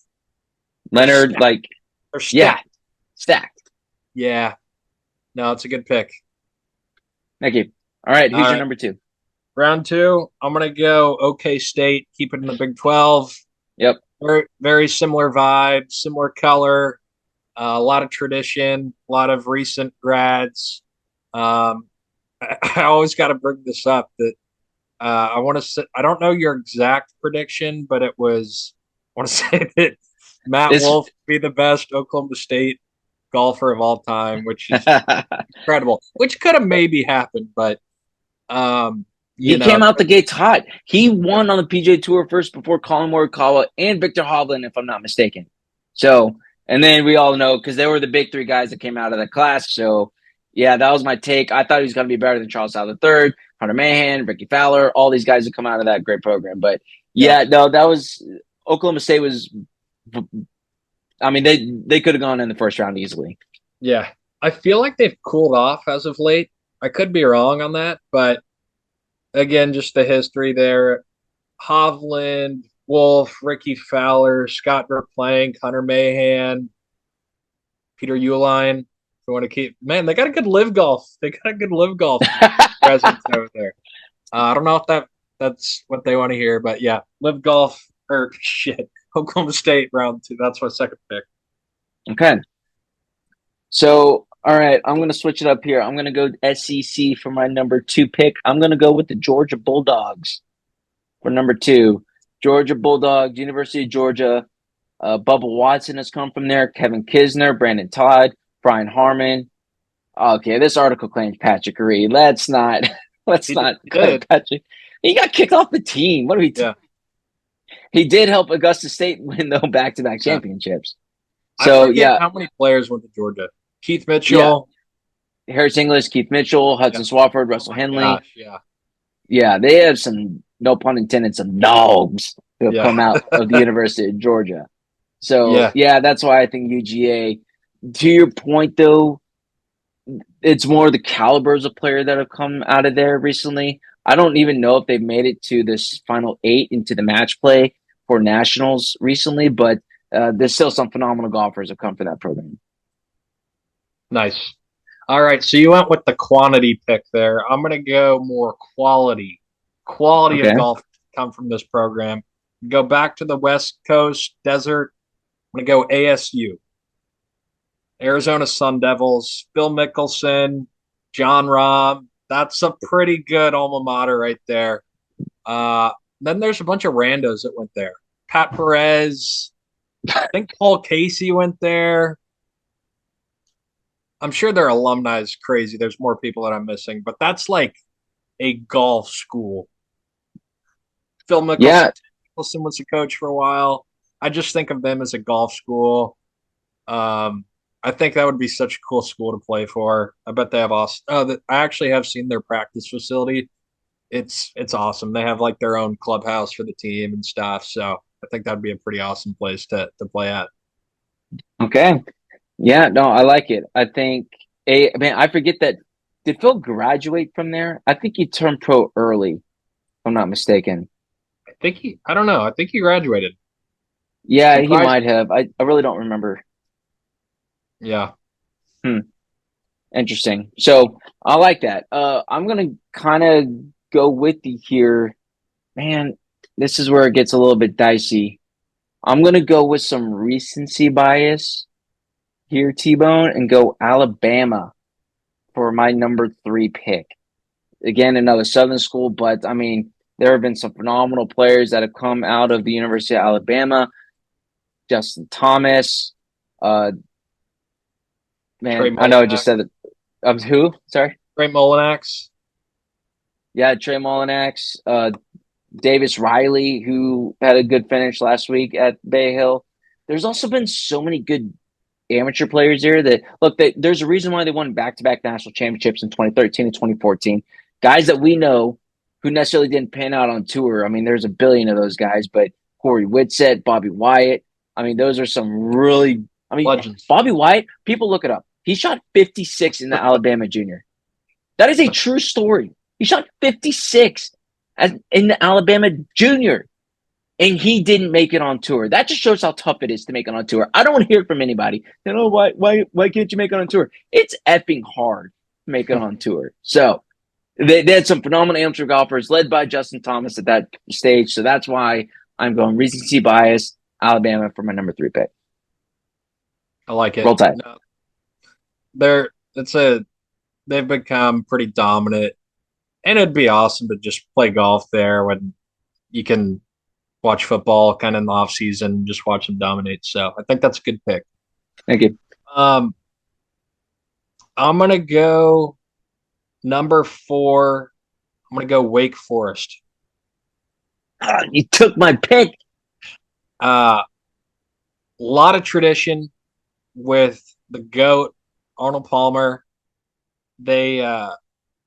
They're Leonard, stacked. like, They're yeah, stacked. stacked. Yeah. No, it's a good pick. Thank you. All right, All who's your right. number two? Round two, I'm going to go OK State, keep it in the Big 12. Yep. Very, very similar vibe, similar color, a lot of tradition, a lot of recent grads. I always got to bring this up that I want to say I don't know your exact prediction, but it was I want to say that Matt It's Wolff be the best Oklahoma State golfer of all time, which is incredible. Which could have maybe happened, but um, he you know, came out the gates hot. He won on the PGA Tour first before Colin Morikawa and Victor Hovland, if I'm not mistaken. So, and then we all know because they were the big three guys that came out of the class. So, yeah, that was my take. I thought he was going to be better than Charles Howell III, Hunter Mahan, Ricky Fowler, all these guys that come out of that great program. But yeah, yeah, no, that was Oklahoma State was. I mean, they could have gone in the first round easily. yeah. I feel like they've cooled off as of late. I could be wrong on that, but again, just the history there. Hovland, Wolf, Ricky Fowler, Scott Verplank, Hunter Mahan, Peter Uihlein. If you want to keep, man, they got a good live golf. They got a good live golf presence over there. I don't know if that's what they want to hear, but yeah, live golf or shit. Oklahoma State round two. That's my second pick. Okay. So, all right, I'm going to switch it up here. I'm going to go SEC for my number 2 pick. I'm going to go with the Georgia Bulldogs for number 2. Georgia Bulldogs, University of Georgia. Bubba Watson has come from there. Kevin Kisner, Brandon Todd, Brian Harmon. Okay, this article claims Patrick Reed. Let's not let's He not claim did. Patrick. He got kicked off the team. What are we? Yeah. He did help Augusta State win though back-to-back Yeah. championships. I So forget yeah, how many players went to Georgia. Keith yeah. Mitchell. Harris English, Keith Mitchell, Yeah. Hudson Swafford, Oh Russell my Henley. gosh. Yeah. Yeah, they have some, no pun intended, some dogs who have come Yeah. out of the University of Georgia. So, Yeah. yeah, that's why I think UGA, to your point, though, it's more the calibers of player that have come out of there recently. I don't even know if they've made it to this final 8 into the match play for nationals recently, but there's still some phenomenal golfers have come for that program. Nice. All right. So you went with the quantity pick there. I'm going to go more quality. Quality of Okay. golf come from this program. Go back to the West Coast desert. I'm going to go ASU. Arizona Sun Devils, Phil Mickelson, John Rahm. That's a pretty good alma mater right there. Then there's a bunch of randos that went there. Pat Perez, I think Paul Casey went there. I'm sure their alumni is crazy. There's more people that I'm missing, but that's like a golf school. Phil Mickelson, Yeah, Mickelson was a coach for a while. I just think of them as a golf school. Um, I think that would be such a cool school to play for. I bet they have awesome. I actually have seen their practice facility. It's awesome. They have like their own clubhouse for the team and stuff. So I think that'd be a pretty awesome place to play at. okay. Yeah, no, I like it. I think man, I forget that did Phil graduate from there? I think he turned pro early, if I'm not mistaken. I don't know. I think he graduated. Yeah, he Surprised. might have. I really don't remember. Yeah. Hmm, interesting. So I like that. I'm gonna kind of go with you here. Man, this is where it gets a little bit dicey. I'm gonna go with some recency bias here, T-Bone, and go Alabama for my number 3 pick. Again, another Southern school, but I mean, there have been some phenomenal players that have come out of the University of Alabama. Justin Thomas, uh, Trey man, I know I just Mullinax. said it. Who? Sorry. Trey Mullinax. Yeah, Trey Mullinax, Davis Riley, who had a good finish last week at Bay Hill. There's also been so many good amateur players here that look. There's a reason why they won back-to-back national championships in 2013 and 2014. Guys that we know who necessarily didn't pan out on tour. I mean, there's a billion of those guys, but Corey Whitsett, Bobby Wyatt. I mean, those are some really. I mean, Legends. Bobby Wyatt. People look it up. He shot 56 in the Alabama Junior. That is a true story. He shot 56 in the Alabama Junior, and he didn't make it on tour. That just shows how tough it is to make it on tour. I don't want to hear it from anybody. You know, why can't you make it on tour? It's effing hard to make it on tour. So they had some phenomenal amateur golfers led by Justin Thomas at that stage. So that's why I'm going recency bias, Alabama for my number 3 pick. I like it. Roll Tide. No, they've become pretty dominant and it'd be awesome to just play golf there when you can watch football kind of in the off season, just watch them dominate. So I think that's a good pick. Thank you. Um, I'm gonna go number 4. I'm gonna go Wake Forest. Ah, you took my pick. A lot of tradition with the GOAT, Arnold Palmer. They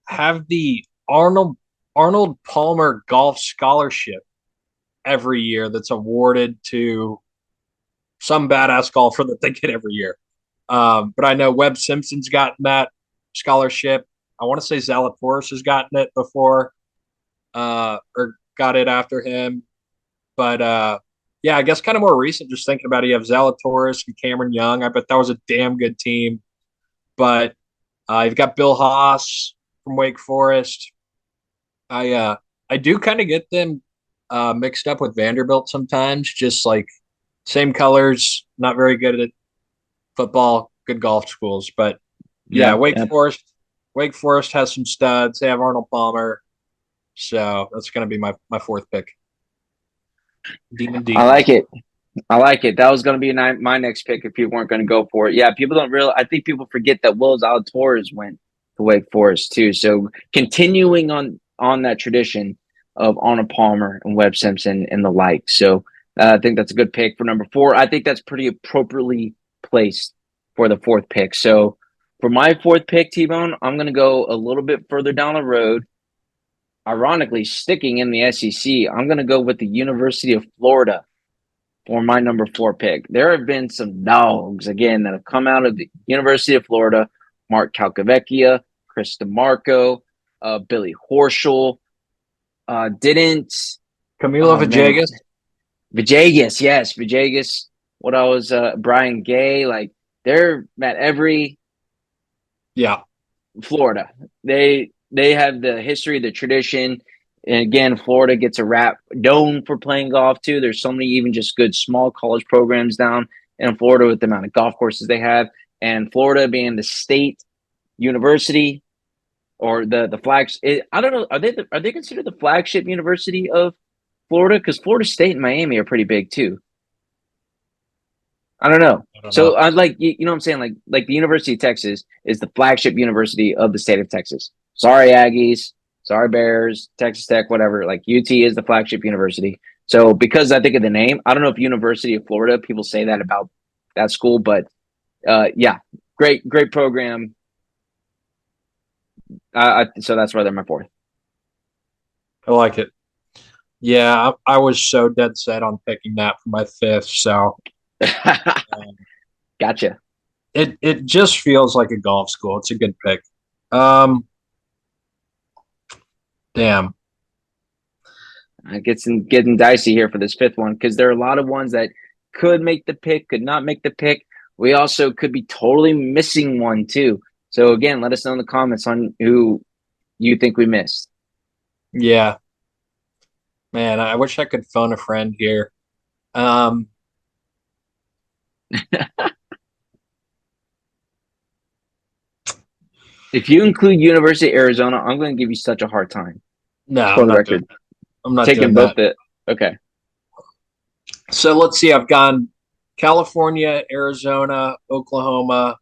have the Arnold Palmer Golf Scholarship every year that's awarded to some badass golfer that they get every year. But I know Webb Simpson's gotten that scholarship. I want to say Zalatoris has gotten it before, or got it after him. But yeah, I guess kind of more recent. Just thinking about it, you have Zalatoris and Cameron Young. I bet that was a damn good team. But you've got Bill Haas from Wake Forest. I do kind of get them mixed up with Vanderbilt sometimes. Just like same colors, not very good at football, good golf schools. But yeah, Yeah, yeah. Wake Forest has some studs. They have Arnold Palmer, so that's going to be my fourth pick. Demon I Deacon. like it. I like it. That was going to be my next pick if people weren't going to go for it. Yeah, people don't realize. I think people forget that Will Zalatoris went to Wake Forest too. So continuing on that tradition of Arnold Palmer and Webb Simpson and the like. So I think that's a good pick for number 4. I think that's pretty appropriately placed for the 4th pick. So for my 4th pick, T-Bone, I'm going to go a little bit further down the road. Ironically, sticking in the SEC, I'm going to go with the University of Florida for my number 4 pick. There have been some dogs, again, that have come out of the University of Florida. Mark Calcavecchia, Chris DeMarco, Billy Horschel. Didn't, Camilo oh man, Villegas. Villegas, yes, Villegas. What I was, Brian Gay. Like, they're Matt Every, Yeah. Florida. They have the history, the tradition. And again, Florida gets a rap known for playing golf too. There's so many even just good small college programs down in Florida with the amount of golf courses they have. And Florida being the state university or the flags. I don't know. Are they considered the flagship university of Florida? Because Florida State and Miami are pretty big too. I don't know. I don't So know. I like you know what I'm saying, like the University of Texas is the flagship university of the state of Texas. Sorry Aggies, sorry Bears, Texas Tech, whatever. Like UT is the flagship university. So because I think of the name, I don't know if University of Florida people say that about that school, but yeah, great program. So that's why they're my 4th. I like it. Yeah, I was so dead set on picking that for my 5th. So um, Gotcha. it just feels like a golf school. It's a good pick. Um, damn. It gets getting dicey here for this 5th one because there are a lot of ones that could make the pick, could not make the pick. We also could be totally missing one too. So again, let us know in the comments on who you think we missed. Yeah, man. I wish I could phone a friend here. Um, If you include University of Arizona, I'm going to give you such a hard time. no, Just for I'm the not doing. record, I'm not taking doing both that. the okay. So let's see. I've gone California, Arizona, Oklahoma,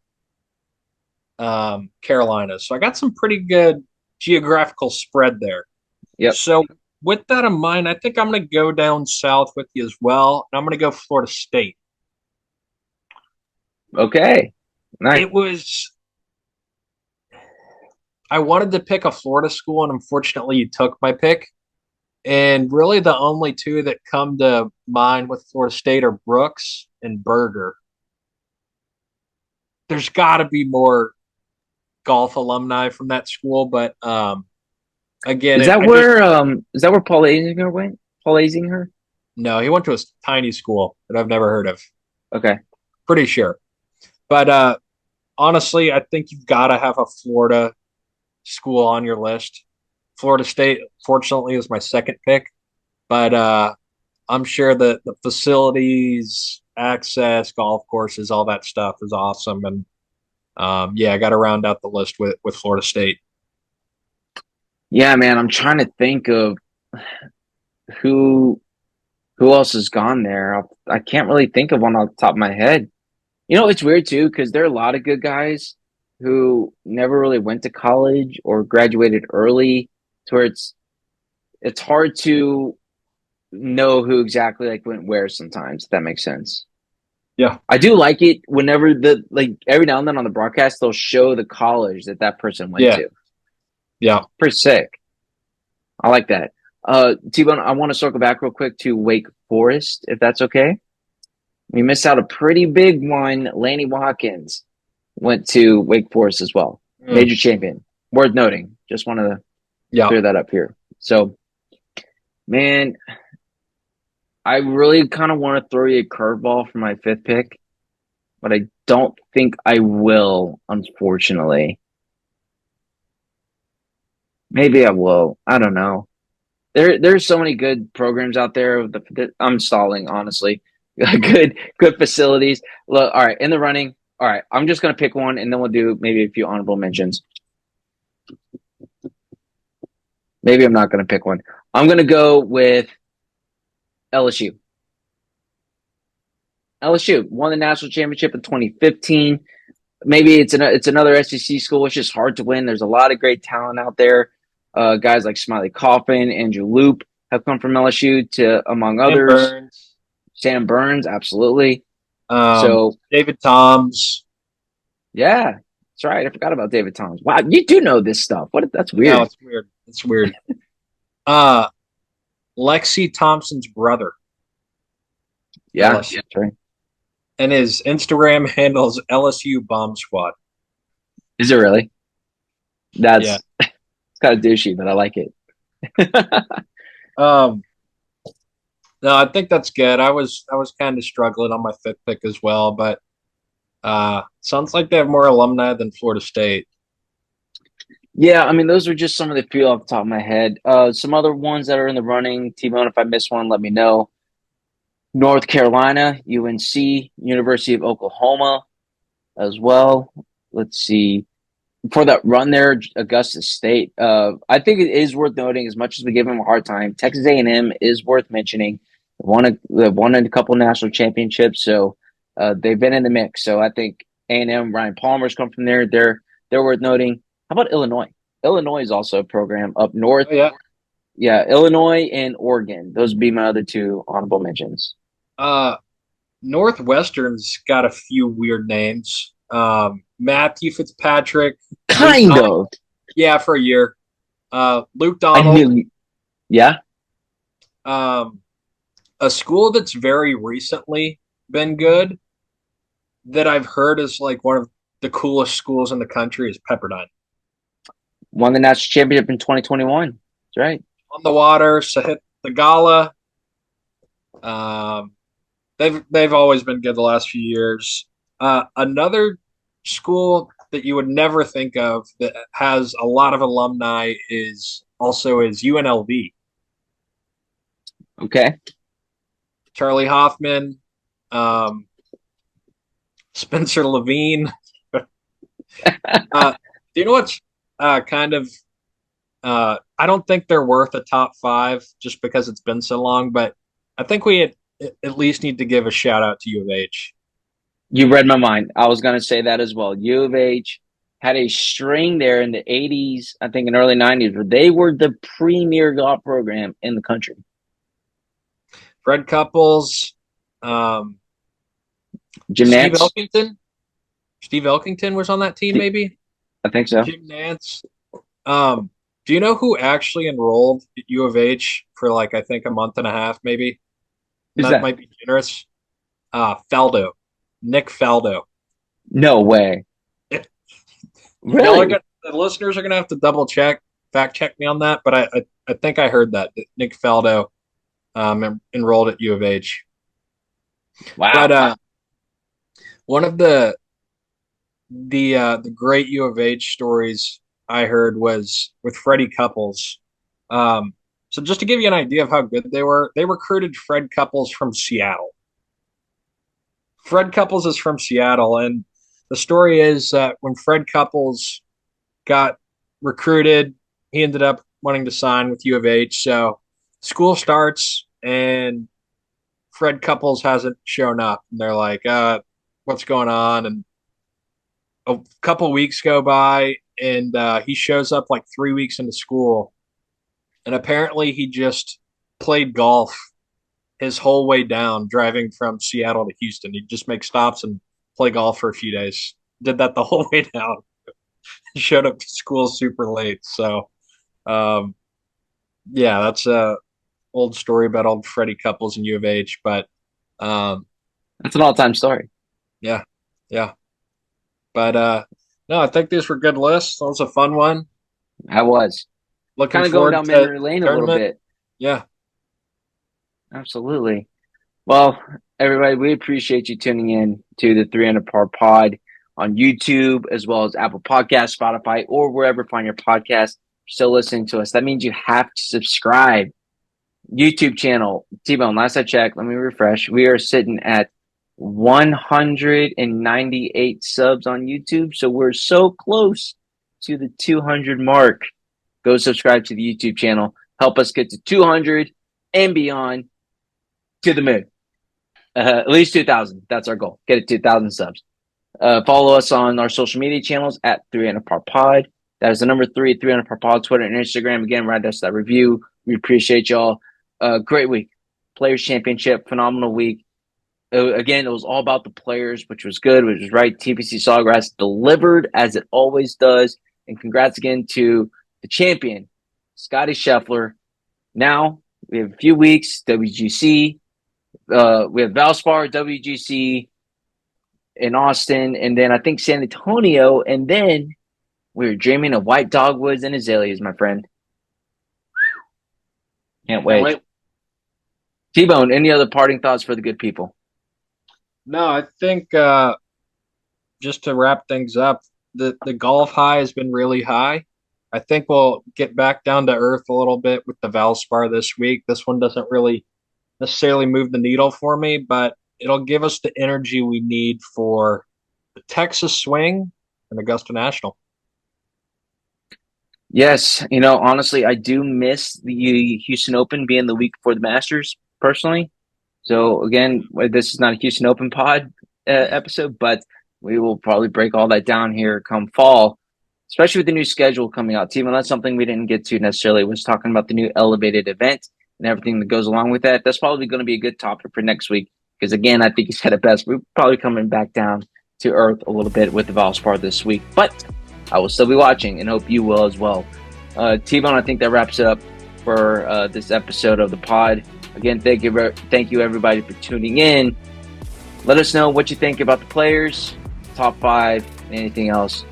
Carolina. So I got some pretty good geographical spread there. Yep. So with that in mind, I think I'm going to go down south with you as well. And I'm going to go Florida State. Okay. Nice. It was, I wanted to pick a Florida school, and unfortunately, you took my pick. And really, the only two that come to mind with Florida State are Brooks and Berger. There's got to be more golf alumni from that school, but again, I just Is that where Paul Azinger went? Paul Azinger? no. He went to a tiny school that I've never heard of. Okay. Pretty sure, but honestly, I think you've got to have a Florida school on your list. Florida State, fortunately, is my second pick, but I'm sure that the facilities, access, golf courses, all that stuff is awesome. And yeah, I got to round out the list with Florida State. Yeah, man, I'm trying to think of who who else has gone there. I can't really think of one off the top of my head. It's weird too because there are a lot of good guys who never really went to college or graduated early, to where it's hard to know who exactly like went where sometimes, if that makes sense. Yeah, I do like it whenever every now and then on the broadcast they'll show the college that that person went yeah, to. yeah. Pretty sick. I like that. T-Bone, I want to circle back real quick to Wake Forest, if that's okay. We missed out a pretty big one. Lanny Watkins went to Wake Forest as well. Mm, Major champion. Worth noting. Just wanted to yeah. clear that up here. So, man, I really kind of want to throw you a curveball for my fifth pick, but I don't think I will, unfortunately. Maybe I will. I don't know. There's so many good programs out there. I'm stalling, honestly. Good facilities. Look, all right, in the running. All right, I'm just gonna pick one, and then we'll do maybe a few honorable mentions. Maybe I'm not gonna pick one. I'm gonna go with LSU. LSU won the national championship in 2015. Maybe it's another SEC school. It's just hard to win. There's a lot of great talent out there. Guys like Smiley Coffin, Andrew Loop have come from LSU to among Sam others. Burns, Sam Burns, absolutely. So David Toms. yeah, that's right. I forgot about David Thomas. Wow, you do know this stuff. What? That's I know weird. it's weird. It's weird. Uh, Lexi Thompson's brother, Yeah, LSU, that's right. and his Instagram handles LSU Bomb Squad. Is it really? Yeah. That's it's kind of douchey, but I like it. Um, no, I think that's good. I was kind of struggling on my fifth pick as well, but sounds like they have more alumni than Florida State. Yeah, I mean, those are just some of the few off the top of my head. Some other ones that are in the running. T-Bone, if I miss one, let me know. North Carolina, UNC, University of Oklahoma as well. Let's see. For that run there, Augusta State. I think it is worth noting, as much as we give them a hard time. Texas A&M is worth mentioning. They won a couple national championships, so they've been in the mix. So I think A&M, Ryan Palmer's come from there. They're worth noting. How about Illinois? Illinois is also a program up north. Oh yeah. Yeah, Illinois and Oregon. Those would be my other two honorable mentions. Uh, Northwestern's got a few weird names. Matthew Fitzpatrick, Luke Kind Donald. of. Yeah, for a year. Luke I Donald. knew. Yeah. Um, a school that's very recently been good that I've heard is like one of the coolest schools in the country is Pepperdine. Won the national championship in 2021. That's right. On the water, Sahith Theegala. Um, they've always been good the last few years. Another school that you would never think of that has a lot of alumni is UNLV. Okay. Charlie Hoffman, um, Spencer Levine. Do you know what's kind of I don't think they're worth a top five just because it's been so long, but I think at least need to give a shout out to U of H. You read my mind. I was going to say that as well. U of H had a string there in the 80s, I think in early 90s, where they were the premier golf program in the country. Fred Couples, um, Jim Steve Nance, Elkington. Steve Elkington was on that team, maybe. I think so. Jim Nance. Do you know who actually enrolled at U of H for like I think a month and a half, maybe? And Who's that that? might be generous. Faldo, Nick Faldo. No way. Y'all are Really? gonna, the listeners are gonna have to double check, fact check me on that, but I think I heard that Nick Faldo enrolled at U of H. But Wow. one of the great U of H stories I heard was with Freddie Couples. So just to give you an idea of how good they were, they recruited Fred Couples from Seattle. Fred Couples is from Seattle, and the story is that when Fred Couples got recruited, he ended up wanting to sign with U of H. So school starts and Fred Couples hasn't shown up. And they're like, what's going on? And a couple weeks go by and he shows up like 3 weeks into school. And apparently he just played golf his whole way down, driving from Seattle to Houston. He'd just make stops and play golf for a few days. Did that the whole way down. He showed up to school super late. So, um, yeah, that's a old story about old Freddie Couples and U of H. But um, That's an all-time story. yeah, yeah. But no, I think these were good lists. That was a fun one. I was Looking kind of going forward down to memory lane a little tournament. bit. Yeah. Absolutely. Well, everybody, we appreciate you tuning in to the 300 Par Pod on YouTube, as well as Apple Podcasts, Spotify, or wherever you find your podcast. Still listening to us. That means you have to subscribe. YouTube channel, T-Bone, last I checked, let me refresh. We are sitting at 198 subs on YouTube. So we're so close to the 200 mark. Go subscribe to the YouTube channel. Help us get to 200 and beyond, to the moon. At least 2,000. That's our goal. Get it to 2,000 subs. Follow us on our social media channels at 300 Par Pod. That is the number 300 Par Pod, Twitter and Instagram. Again, write us that review. We appreciate y'all. Great week. Players Championship, phenomenal week. Again, it was all about the players, which was good, which was right. TPC Sawgrass delivered as it always does. And congrats again to the champion, Scottie Scheffler. Now, we have a few weeks, WGC. We have Valspar, WGC in Austin, and then I think San Antonio, and then we're dreaming of white dogwoods and azaleas, my friend. Can't wait. T-Bone, any other parting thoughts for the good people? No, I think just to wrap things up, the golf high has been really high. I think we'll get back down to earth a little bit with the Valspar this week. This one doesn't really necessarily move the needle for me, but it'll give us the energy we need for the Texas swing and Augusta National. Yes, honestly, I do miss the Houston Open being the week before the Masters, personally. So again, this is not a Houston Open pod episode, but we will probably break all that down here come fall, especially with the new schedule coming out. Even that's something we didn't get to necessarily, was talking about the new elevated event and everything that goes along with that. That's probably going to be a good topic for next week because, again, I think you said it best. We're probably coming back down to earth a little bit with the Valspar this week, but I will still be watching and hope you will as well. T-Bone, I think that wraps it up for this episode of the pod. Again, thank you everybody for tuning in. Let us know what you think about the players, top five, and anything else.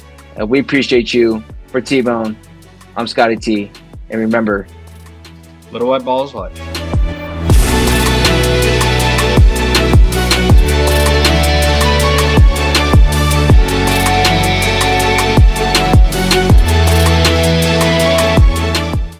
We appreciate you. For T-Bone, I'm Scottie T. And remember, Little white balls life.